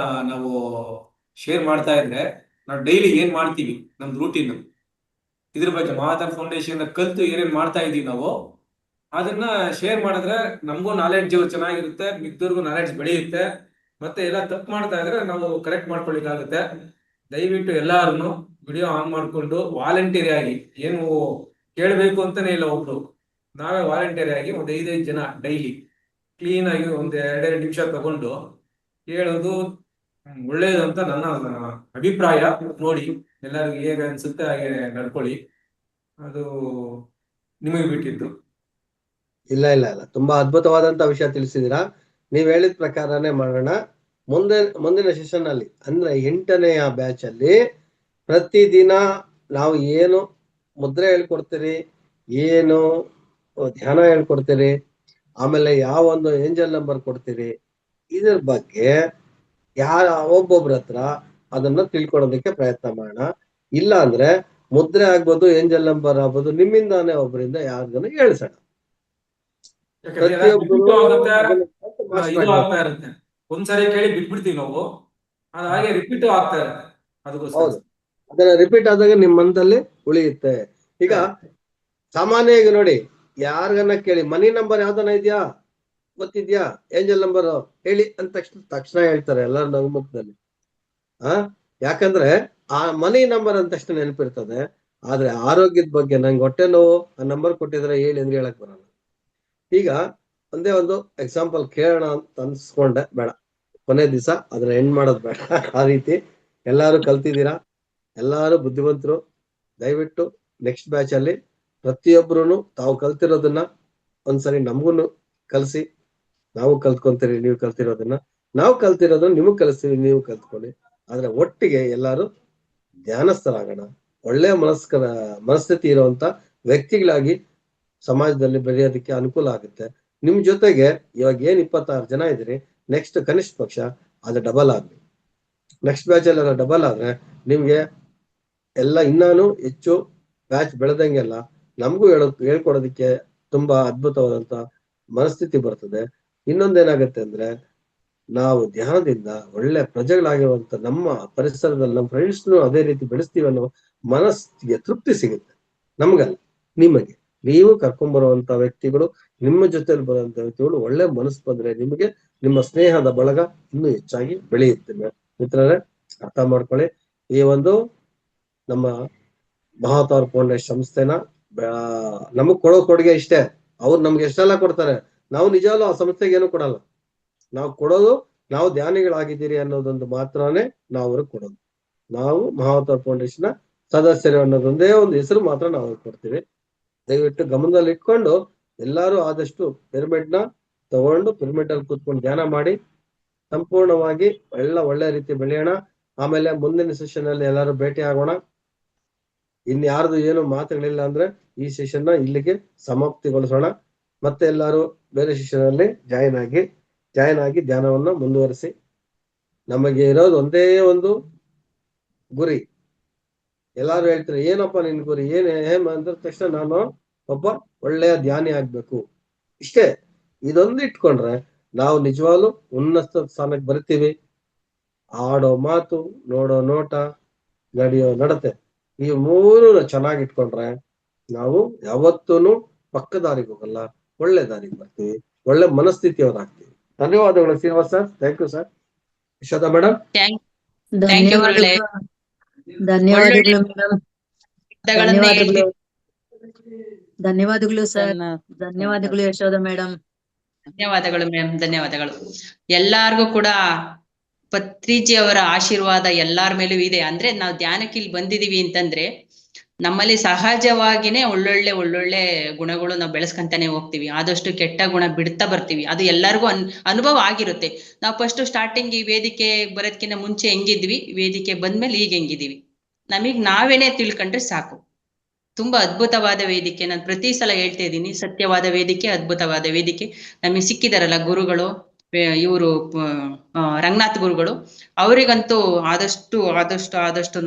ನಾವು ಶೇರ್ ಮಾಡ್ತಾ ಇದ್ರೆ ನಾವು ಡೈಲಿ ಏನ್ ಮಾಡ್ತೀವಿ, ನಮ್ದು ರೂಟೀನ್, ಇದ್ರ ಬಗ್ಗೆ ಮಹಾದಾನ್ ಫೌಂಡೇಶನ್ ಕಲ್ತು ಏನೇನ್ ಮಾಡ್ತಾ ಇದೀವಿ ನಾವು, ಅದನ್ನ ಶೇರ್ ಮಾಡಿದ್ರೆ ನಮಗೂ ನಾಲೆಡ್ಜ್ ಚೆನ್ನಾಗಿರುತ್ತೆ, ಮಿಕ್ಕದವ್ರಿಗೂ ನಾಲೆಡ್ಜ್ ಬೆಳೆಯುತ್ತೆ. ಮತ್ತೆ ಎಲ್ಲ ತಪ್ಪು ಮಾಡ್ತಾ ಇದ್ರೆ ನಾವು ಕರೆಕ್ಟ್ ಮಾಡ್ಕೊಳ್ಳಿಕ್ಕಾಗುತ್ತೆ. ದಯವಿಟ್ಟು ಎಲ್ಲಾರು ವಿಡಿಯೋ ಆನ್ ಮಾಡ್ಕೊಂಡು ವಾಲಂಟಿಯರಿ ಆಗಿ, ಏನು ಕೇಳಬೇಕು ಅಂತಾನೆ ಇಲ್ಲ, ಒಬ್ರು ನಾವೇ ವಾಲಂಟಿಯರಿ ಆಗಿ ಒಂದು 5 ಜನ ಡೈಲಿ ಕ್ಲೀನ್ ಆಗಿ ಒಂದು 2 ನಿಮಿಷ ತಗೊಂಡು ಹೇಳೋದು ಒಳ್ಳೇದು ಅಂತ ನನ್ನ ಅಭಿಪ್ರಾಯ. ನೋಡಿ ಎಲ್ಲರಿಗೂ ಹೇಗೆ ಅನ್ಸುತ್ತೆ ಹಾಗೆ ನಡ್ಕೊಳ್ಳಿ, ಅದು ನಿಮಗೆ ಬಿಟ್ಟಿದ್ದು. ಇಲ್ಲ, ತುಂಬಾ ಅದ್ಭುತವಾದಂತ ವಿಷಯ ತಿಳಿಸಿದೀರಾ. ನೀವ್ ಹೇಳಿದ ಪ್ರಕಾರನೇ ಮಾಡೋಣ. ಮುಂದಿನ ಸೆಷನ್ ಅಲ್ಲಿ ಅಂದ್ರೆ 8ನೇ ಬ್ಯಾಚ್ ಅಲ್ಲಿ ಪ್ರತಿದಿನ ನಾವು ಏನು ಮುದ್ರೆ ಹೇಳ್ಕೊಡ್ತೀರಿ, ಏನು ಧ್ಯಾನ ಹೇಳ್ಕೊಡ್ತೀರಿ, ಆಮೇಲೆ ಯಾವ ಒಂದು ಏಂಜಲ್ ನಂಬರ್ ಕೊಡ್ತೀರಿ, ಇದ್ರ ಬಗ್ಗೆ ಒಬ್ಬೊಬ್ರ ಹತ್ರ ಅದನ್ನ ತಿಳ್ಕೊಳೋದಕ್ಕೆ ಪ್ರಯತ್ನ ಮಾಡೋಣ. ಇಲ್ಲ ಅಂದ್ರೆ ಮುದ್ರೆ ಆಗ್ಬೋದು, ಏಂಜಲ್ ನಂಬರ್ ಆಗ್ಬೋದು, ನಿಮ್ಮಿಂದಾನೇ ಒಬ್ಬರಿಂದ ಯಾರಿಗಾನ ಹೇಳ್ಸೋಣ. ಯಾಕಂದ್ರೆ ಪ್ರತಿಯೊಬ್ಬರು repeat ಆಗುತ್ತೆ, ಅದನ್ನ ಮಾಸ್ಟರ್ ಇದು ಆಗ್ಬೇಕು. ಆಗ್ತಾ ಇರುತ್ತೆ. ಒಂದ್ಸರಿ ಕೇಳಿ ಬಿಟ್ಬಿಡ್ತೀವಿ ನಾವು, ಅದು ಹಾಗೆ ರಿಪೀಟ್ ಆಗ್ತಾ ಇರುತ್ತೆ. ಅದಕ್ಕೋಸ್ಕರ ಹೌದು, ಅದನ್ನ ರಿಪೀಟ್ ಆದಾಗ ನಿಮ್ ಮನದಲ್ಲಿ ಉಳಿಯುತ್ತೆ. ಈಗ ಸಾಮಾನ್ಯವಾಗಿ ನೋಡಿ, ಯಾರಿಗನ್ನ ಕೇಳಿ ಮನಿ ನಂಬರ್ ಯಾವ್ದನ ಇದೆಯಾ, ಗೊತ್ತಿದ್ಯಾ, ಏಂಜಲ್ ನಂಬರ್ ಹೇಳಿ ಅಂತ ತಕ್ಷಣ ಹೇಳ್ತಾರೆ ಎಲ್ಲರ ನಗುಮುಖದಲ್ಲಿ. ಯಾಕಂದ್ರೆ ಆ ಮನಿ ನಂಬರ್ ಅಂತ ತಕ್ಷಣ ನೆನಪಿರ್ತದೆ. ಆದ್ರೆ ಆರೋಗ್ಯದ ಬಗ್ಗೆ ನಂಗೆ ಹೊಟ್ಟೆ ನೋವು, ಆ ನಂಬರ್ ಕೊಟ್ಟಿದ್ರೆ ಹೇಳಿ ಅಂದ್ರೆ ಹೇಳಕ್ ಬರಲ್ಲ. ಈಗ ಒಂದೇ ಒಂದು ಎಕ್ಸಾಂಪಲ್ ಕೇಳೋಣ ಅಂತ ಅನ್ಸ್ಕೊಂಡೆ, ಬೇಡ ಕೊನೆ ದಿವಸ ಅದ್ರ ಎಂಡ್ ಮಾಡೋದು ಬೇಡ. ಆ ರೀತಿ ಎಲ್ಲಾರು ಕಲ್ತಿದ್ದೀರಾ, ಎಲ್ಲಾರು ಬುದ್ಧಿವಂತರು. ದಯವಿಟ್ಟು ನೆಕ್ಸ್ಟ್ ಬ್ಯಾಚ್ ಅಲ್ಲಿ ಪ್ರತಿಯೊಬ್ಬರು ತಾವು ಕಲ್ತಿರೋದನ್ನ ಒಂದ್ಸರಿ ನಮಗೂ ಕಲ್ಸಿ, ನಾವು ಕಲ್ತ್ಕೊಂತೀರಿ ನೀವು ಕಲ್ತಿರೋದನ್ನ, ನಾವು ಕಲ್ತಿರೋದನ್ನ ನಿಮಗ್ ಕಲಿಸ್ತೀವಿ, ನೀವು ಕಲ್ತ್ಕೊಳ್ಳಿ. ಆದ್ರೆ ಒಟ್ಟಿಗೆ ಎಲ್ಲಾರು ಧ್ಯಾನಸ್ಥರಾಗೋಣ, ಒಳ್ಳೆ ಮನಸ್ಥಿತಿ ಇರುವಂತ ವ್ಯಕ್ತಿಗಳಾಗಿ ಸಮಾಜದಲ್ಲಿ ಬೆಳೆಯೋದಕ್ಕೆ ಅನುಕೂಲ ಆಗುತ್ತೆ. ನಿಮ್ ಜೊತೆಗೆ ಇವಾಗ ಏನ್ 26 ಜನ ಇದ್ದೀರಿ, ನೆಕ್ಸ್ಟ್ ಕನಿಷ್ಠ ಪಕ್ಷ ಅದು ಡಬಲ್ ಆಗ್ಲಿ. ನೆಕ್ಸ್ಟ್ ಬ್ಯಾಚ್ ಎಲ್ಲ ಡಬಲ್ ಆದ್ರೆ ನಿಮ್ಗೆ ಎಲ್ಲ ಇನ್ನೂ ಹೆಚ್ಚು ಬ್ಯಾಚ್ ಬೆಳೆದಂಗೆಲ್ಲ ನಮಗೂ ಹೇಳ್ಕೊಡೋದಕ್ಕೆ ತುಂಬಾ ಅದ್ಭುತವಾದಂತ ಮನಸ್ಥಿತಿ ಬರ್ತದೆ. ಇನ್ನೊಂದೇನಾಗತ್ತೆ ಅಂದ್ರೆ, ನಾವು ಧ್ಯಾನದಿಂದ ಒಳ್ಳೆ ಪ್ರಜೆಗಳಾಗಿರುವಂತ ನಮ್ಮ ಪರಿಸರದಲ್ಲಿ ನಮ್ಮ ಫ್ರೆಂಡ್ಸ್ನು ಅದೇ ರೀತಿ ಬೆಳೆಸ್ತೀವಿ ಅನ್ನೋ ಮನಸ್ಸಿಗೆ ತೃಪ್ತಿ ಸಿಗುತ್ತೆ. ನಮ್ಗಲ್ಲ, ನಿಮಗೆ. ನೀವು ಕರ್ಕೊಂಡ್ಬರುವಂತ ವ್ಯಕ್ತಿಗಳು, ನಿಮ್ಮ ಜೊತೆಲಿ ಬರುವಂತ ವ್ಯಕ್ತಿಗಳು ಒಳ್ಳೆ ಮನಸ್ಸು ಬಂದ್ರೆ ನಿಮಗೆ ನಿಮ್ಮ ಸ್ನೇಹದ ಬಳಗ ಇನ್ನೂ ಹೆಚ್ಚಾಗಿ ಬೆಳೆಯುತ್ತೆ. ಮಿತ್ರರೇ, ಅರ್ಥ ಮಾಡ್ಕೊಳ್ಳಿ. ಈ ಒಂದು ನಮ್ಮ ಮಹಾತಾರ್ ಫೌಂಡೇಶನ್ ಸಂಸ್ಥೆನ ನಮಗ್ ಕೊಡೋ ಕೊಡುಗೆ ಇಷ್ಟೇ. ಅವ್ರು ನಮ್ಗೆ ಎಷ್ಟೆಲ್ಲ ಕೊಡ್ತಾರೆ, ನಾವು ನಿಜವೂ ಆ ಸಂಸ್ಥೆಗೆ ಏನು ಕೊಡಲ್ಲ. ನಾವು ಕೊಡೋದು, ನಾವು ಧ್ಯಾನಿಗಳಾಗಿದ್ದೀರಿ ಅನ್ನೋದೊಂದು ಮಾತ್ರನೇ ನಾವು ಅವ್ರಿಗೆ ಕೊಡೋದು. ನಾವು ಮಹಾವತಾರ್ ಫೌಂಡೇಶನ್ ಸದಸ್ಯರು ಅನ್ನೋದೊಂದೇ ಒಂದು ಹೆಸರು ಮಾತ್ರ ನಾವು ಕೊಡ್ತೀವಿ. ದಯವಿಟ್ಟು ಗಮನದಲ್ಲಿ ಇಟ್ಕೊಂಡು ಎಲ್ಲಾರು ಆದಷ್ಟು ಪಿರಮಿಡ್ ನ ತಗೊಂಡು ಪಿರಮಿಡ್ ಅಲ್ಲಿ ಕೂತ್ಕೊಂಡು ಧ್ಯಾನ ಮಾಡಿ ಸಂಪೂರ್ಣವಾಗಿ ಒಳ್ಳೆ ರೀತಿ ಬೆಳೆಯೋಣ. ಆಮೇಲೆ ಮುಂದಿನ ಸೆಷನ್ ಅಲ್ಲಿ ಎಲ್ಲಾರು ಭೇಟಿ ಆಗೋಣ. ಇನ್ಯಾರ್ದು ಏನು ಮಾತುಗಳಿಲ್ಲ ಅಂದ್ರೆ ಈ ಸೆಷನ್ ನ ಇಲ್ಲಿಗೆ ಸಮಾಪ್ತಿಗೊಳಿಸೋಣ. ಮತ್ತೆ ಎಲ್ಲಾರು ಬೇರೆ ಸೆಷನ್ ಅಲ್ಲಿ ಜಾಯಿನ್ ಆಗಿ ಧ್ಯಾನವನ್ನ ಮುಂದುವರಿಸಿ. ನಮಗೆ ಇರೋದು ಒಂದೇ ಒಂದು ಗುರಿ. ಎಲ್ಲಾರು ಹೇಳ್ತಾರೆ, ಏನಪ್ಪ ನಿನ್ ಗುರಿ, ಏನ್ ಅಂದ ತಕ್ಷಣ ನಾನು ಒಬ್ಬ ಒಳ್ಳೆಯ ಧ್ಯಾನಿ ಆಗ್ಬೇಕು, ಇಷ್ಟೇ. ಇದೊಂದು ಇಟ್ಕೊಂಡ್ರೆ ನಾವು ನಿಜವಾಗ್ಲೂ ಉನ್ನತ ಸ್ಥಾನಕ್ಕೆ ಬರ್ತೀವಿ. ಆಡೋ ಮಾತು, ನೋಡೋ ನೋಟ, ನಡೆಯೋ ನಡತೆ, ಈ ಮೂರು ಚೆನ್ನಾಗಿ ಇಟ್ಕೊಂಡ್ರೆ ನಾವು ಯಾವತ್ತೂ ಪಕ್ಕ ದಾರಿಗೆ ಹೋಗಲ್ಲ, ಒಳ್ಳೆ ದಾರಿಗೆ ಬರ್ತೀವಿ, ಒಳ್ಳೆ ಮನಸ್ಥಿತಿಯವರಾಗ್ತೀವಿ. ಧನ್ಯವಾದಗಳು Srinivas sir. Thank you sir. Yashoda madam. ಧನ್ಯವಾದಗಳು ಮೇಡಮ್. ಧನ್ಯವಾದಗಳು ಸರ್. ಧನ್ಯವಾದಗಳು ಯಶೋಧ ಮೇಡಮ್. ಧನ್ಯವಾದಗಳು ಮೇಡಮ್, ಧನ್ಯವಾದಗಳು. ಎಲ್ಲಾರ್ಗು ಕೂಡ ಪತ್ರಿಜಿ ಅವರ ಆಶೀರ್ವಾದ ಎಲ್ಲಾರ ಮೇಲೂ ಇದೆ. ಅಂದ್ರೆ ನಾವು ಧ್ಯಾನಕ್ಕೆ ಇಲ್ಲಿ ಬಂದಿದೀವಿ ಅಂತಂದ್ರೆ ನಮ್ಮಲ್ಲಿ ಸಹಜವಾಗಿನೇ ಒಳ್ಳೊಳ್ಳೆ ಗುಣಗಳು ನಾವು ಬೆಳೆಸ್ಕೊಂತಾನೆ ಹೋಗ್ತೀವಿ. ಆದಷ್ಟು ಕೆಟ್ಟ ಗುಣ ಬಿಡ್ತಾ ಬರ್ತೀವಿ. ಅದು ಎಲ್ಲರಿಗೂ ಅನುಭವ ಆಗಿರುತ್ತೆ. ನಾವು ಫಸ್ಟ್ ಸ್ಟಾರ್ಟಿಂಗ್ ಈ ವೇದಿಕೆ ಬರೋದಕ್ಕಿಂತ ಮುಂಚೆ ಹೆಂಗಿದ್ವಿ, ವೇದಿಕೆ ಬಂದ್ಮೇಲೆ ಈಗ ಹೆಂಗಿದೀವಿ, ನಮಗ್ ನಾವೇನೇ ತಿಳ್ಕೊಂಡ್ರೆ ಸಾಕು. ತುಂಬಾ ಅದ್ಭುತವಾದ ವೇದಿಕೆ. ನಾನು ಪ್ರತಿ ಸಲ ಹೇಳ್ತಾ ಇದ್ದೀನಿ, ಸತ್ಯವಾದ ವೇದಿಕೆ, ಅದ್ಭುತವಾದ ವೇದಿಕೆ. ನಮಗೆ ಸಿಕ್ಕಿದಾರಲ್ಲ ಗುರುಗಳು, ಇವರು ರಂಗನಾಥ್ ಗುರುಗಳು, ಅವರಿಗಂತೂ ಆದಷ್ಟು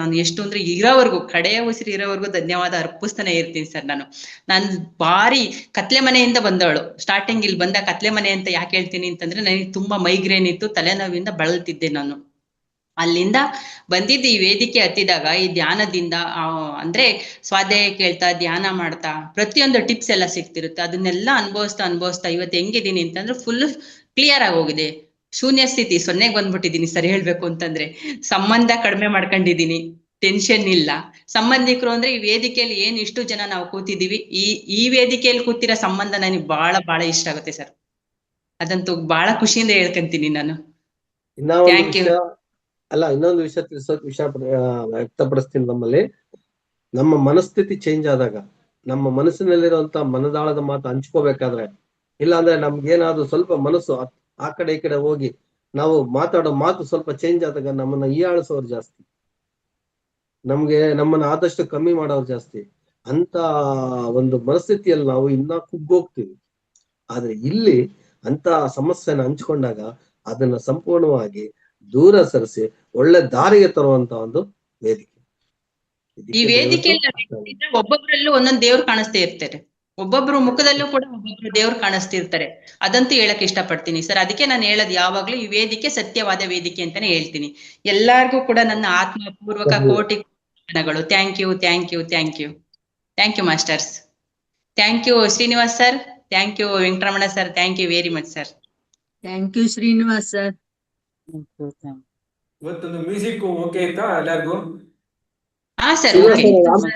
ನಾನು ಎಷ್ಟು ಅಂದ್ರೆ ಇರೋವರೆಗೂ, ಕಡೆಯ ಉಸಿರು ಇರೋವರೆಗೂ ಧನ್ಯವಾದ ಅರ್ಪಿಸ್ತಾನೆ ಇರ್ತೀನಿ ಸರ್. ನಾನು ಭಾರಿ ಕತ್ಲೆ ಮನೆಯಿಂದ ಬಂದವಳು. ಸ್ಟಾರ್ಟಿಂಗ್ ಇಲ್ಲಿ ಬಂದ ಕತ್ಲೆ ಮನೆ ಅಂತ ಯಾಕೆ ಹೇಳ್ತೀನಿ ಅಂತಂದ್ರೆ, ನನಗೆ ತುಂಬಾ ಮೈಗ್ರೇನ್ ಇತ್ತು, ತಲೆನೋವಿಂದ ಬಳಲ್ತಿದ್ದೆ ನಾನು. ಅಲ್ಲಿಂದ ಬಂದಿದ್ದು ಈ ವೇದಿಕೆ ಹತ್ತಿದಾಗ ಈ ಧ್ಯಾನದಿಂದ ಅಂದ್ರೆ ಸ್ವಾಧ್ಯಾಯ ಕೇಳ್ತಾ, ಧ್ಯಾನ ಮಾಡ್ತಾ, ಪ್ರತಿಯೊಂದು ಟಿಪ್ಸ್ ಎಲ್ಲ ಸಿಗ್ತಿರುತ್ತೆ. ಅದನ್ನೆಲ್ಲ ಅನುಭವಿಸ್ತಾ ಇವತ್ತು ಹೆಂಗಿದ್ದೀನಿ ಅಂತಂದ್ರೆ ಫುಲ್ ಕ್ಲಿಯರ್ ಆಗಿ ಹೋಗಿದೆ. ಶೂನ್ಯ ಸ್ಥಿತಿ, 0ಗೆ ಬಂದ್ಬಿಟ್ಟಿದೀನಿ ಸರ್ ಹೇಳ್ಬೇಕು ಅಂತಂದ್ರೆ. ಸಂಬಂಧ ಕಡಿಮೆ ಮಾಡ್ಕೊಂಡಿದೀನಿ, ಟೆನ್ಷನ್ ಇಲ್ಲ. ಸಂಬಂಧಿಕರು ಅಂದ್ರೆ ಈ ವೇದಿಕೆಯಲ್ಲಿ ಏನ್ ಇಷ್ಟು ಜನ ನಾವು ಕೂತಿದೀವಿ, ಈ ವೇದಿಕೆಯಲ್ಲಿ ಕೂತಿರೋ ಸಂಬಂಧ ನನಗೆ ಬಹಳ ಇಷ್ಟ ಆಗುತ್ತೆ ಸರ್. ಅದಂತೂ ಬಹಳ ಖುಷಿಯಿಂದ ಹೇಳ್ಕೊಂತೀನಿ ನಾನು. Thank you. ಇನ್ನೊಂದು ವಿಷಯ ವ್ಯಕ್ತಪಡಿಸ್ತೀನಿ. ನಮ್ಮ ಮನಸ್ಥಿತಿ ಚೇಂಜ್ ಆದಾಗ, ನಮ್ಮ ಮನಸ್ಸಿನಲ್ಲಿರುವಂತ ಮನದಾಳದ ಮಾತು ಹಂಚ್ಕೋಬೇಕಾದ್ರೆ, ಇಲ್ಲ ಅಂದ್ರೆ ನಮ್ಗೇನಾದ್ರು ಸ್ವಲ್ಪ ಮನಸ್ಸು ಆ ಕಡೆ ಈ ಕಡೆ ಹೋಗಿ ನಾವು ಮಾತಾಡೋ ಮಾತು ಸ್ವಲ್ಪ ಚೇಂಜ್ ಆದಾಗ ನಮ್ಮನ್ನ ಹೀಯಾಳಿಸೋರು ಜಾಸ್ತಿ, ನಮ್ಮನ್ನ ಆದಷ್ಟು ಕಮ್ಮಿ ಮಾಡೋರು ಜಾಸ್ತಿ. ಅಂತ ಒಂದು ಮನಸ್ಥಿತಿಯಲ್ಲಿ ನಾವು ಇನ್ನ ಕುಗ್ಗೋಗ್ತೀವಿ. ಆದ್ರೆ ಇಲ್ಲಿ ಅಂತ ಸಮಸ್ಯೆನ ಹಂಚ್ಕೊಂಡಾಗ ಅದನ್ನ ಸಂಪೂರ್ಣವಾಗಿ ದೂರ ಸರಿಸಿ ಒಳ್ಳೆ ದಾರಿಗೆ ತರುವಂತ ಒಂದು ವೇದಿಕೆ. ಈ ವೇದಿಕೆಯಲ್ಲಿ ಒಬ್ಬೊಬ್ರಲ್ಲೂ ಒಂದೊಂದು ದೇವ್ರು ಕಾಣಿಸ್ತಾ ಇರ್ತಾರೆ, ಒಬ್ಬೊಬ್ರು ಮುಖದಲ್ಲೂ ಕೂಡ ಒಬ್ಬೊಬ್ರು ದೇವ್ರು ಕಾಣಿಸ್ತಿರ್ತಾರೆ. ಅದಂತೂ ಹೇಳಕ್ ಇಷ್ಟಪಡ್ತೀನಿ ಸರ್. ಅದಕ್ಕೆ ನಾನು ಹೇಳೋದು ಯಾವಾಗ್ಲೂ ಈ ವೇದಿಕೆ ಸತ್ಯವಾದ ವೇದಿಕೆ ಅಂತಾನೆ ಹೇಳ್ತೀನಿ. ಎಲ್ಲಾರ್ಗೂ ಕೂಡ ನನ್ನ ಆತ್ಮಪೂರ್ವಕ ಕೋಟಿ ವಂದನೆಗಳು. Thank you, thank you, thank you, thank you masters. Thank you Srinivas sir, thank you Venkataramana sir, thank you very much sir. Thank you Srinivas sir. ಇವತ್ತೊಂದು ಮ್ಯೂಸಿಕ್ ಓಕೆ ಆಯ್ತಾ ಎಲ್ಲಾರ್ಗು? ಹಾ ಸರ್,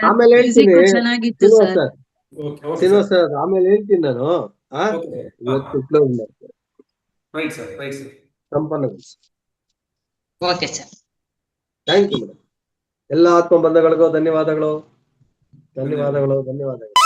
ಆಮೇಲೆ ಹೇಳ್ತೀನಿ ಚೆನ್ನಾಗಿತ್ತು Srinivas sir. Sir, Srinivas sir ಆಮೇಲೆ ಹೇಳ್ತೀನಿ ನಾನು. ಇವತ್ತು ಕ್ಲೋಸ್ ಮಾಡ್ತೇನೆ. Right sir, right sir. ಸಂಪನ್ನಗೊಳಿಸಿ. Okay sir. Thank you madam. ಎಲ್ಲ ಆತ್ಮ ಬಂಧಗಳಿಗೂ ಧನ್ಯವಾದಗಳು, ಧನ್ಯವಾದಗಳು, ಧನ್ಯವಾದಗಳು.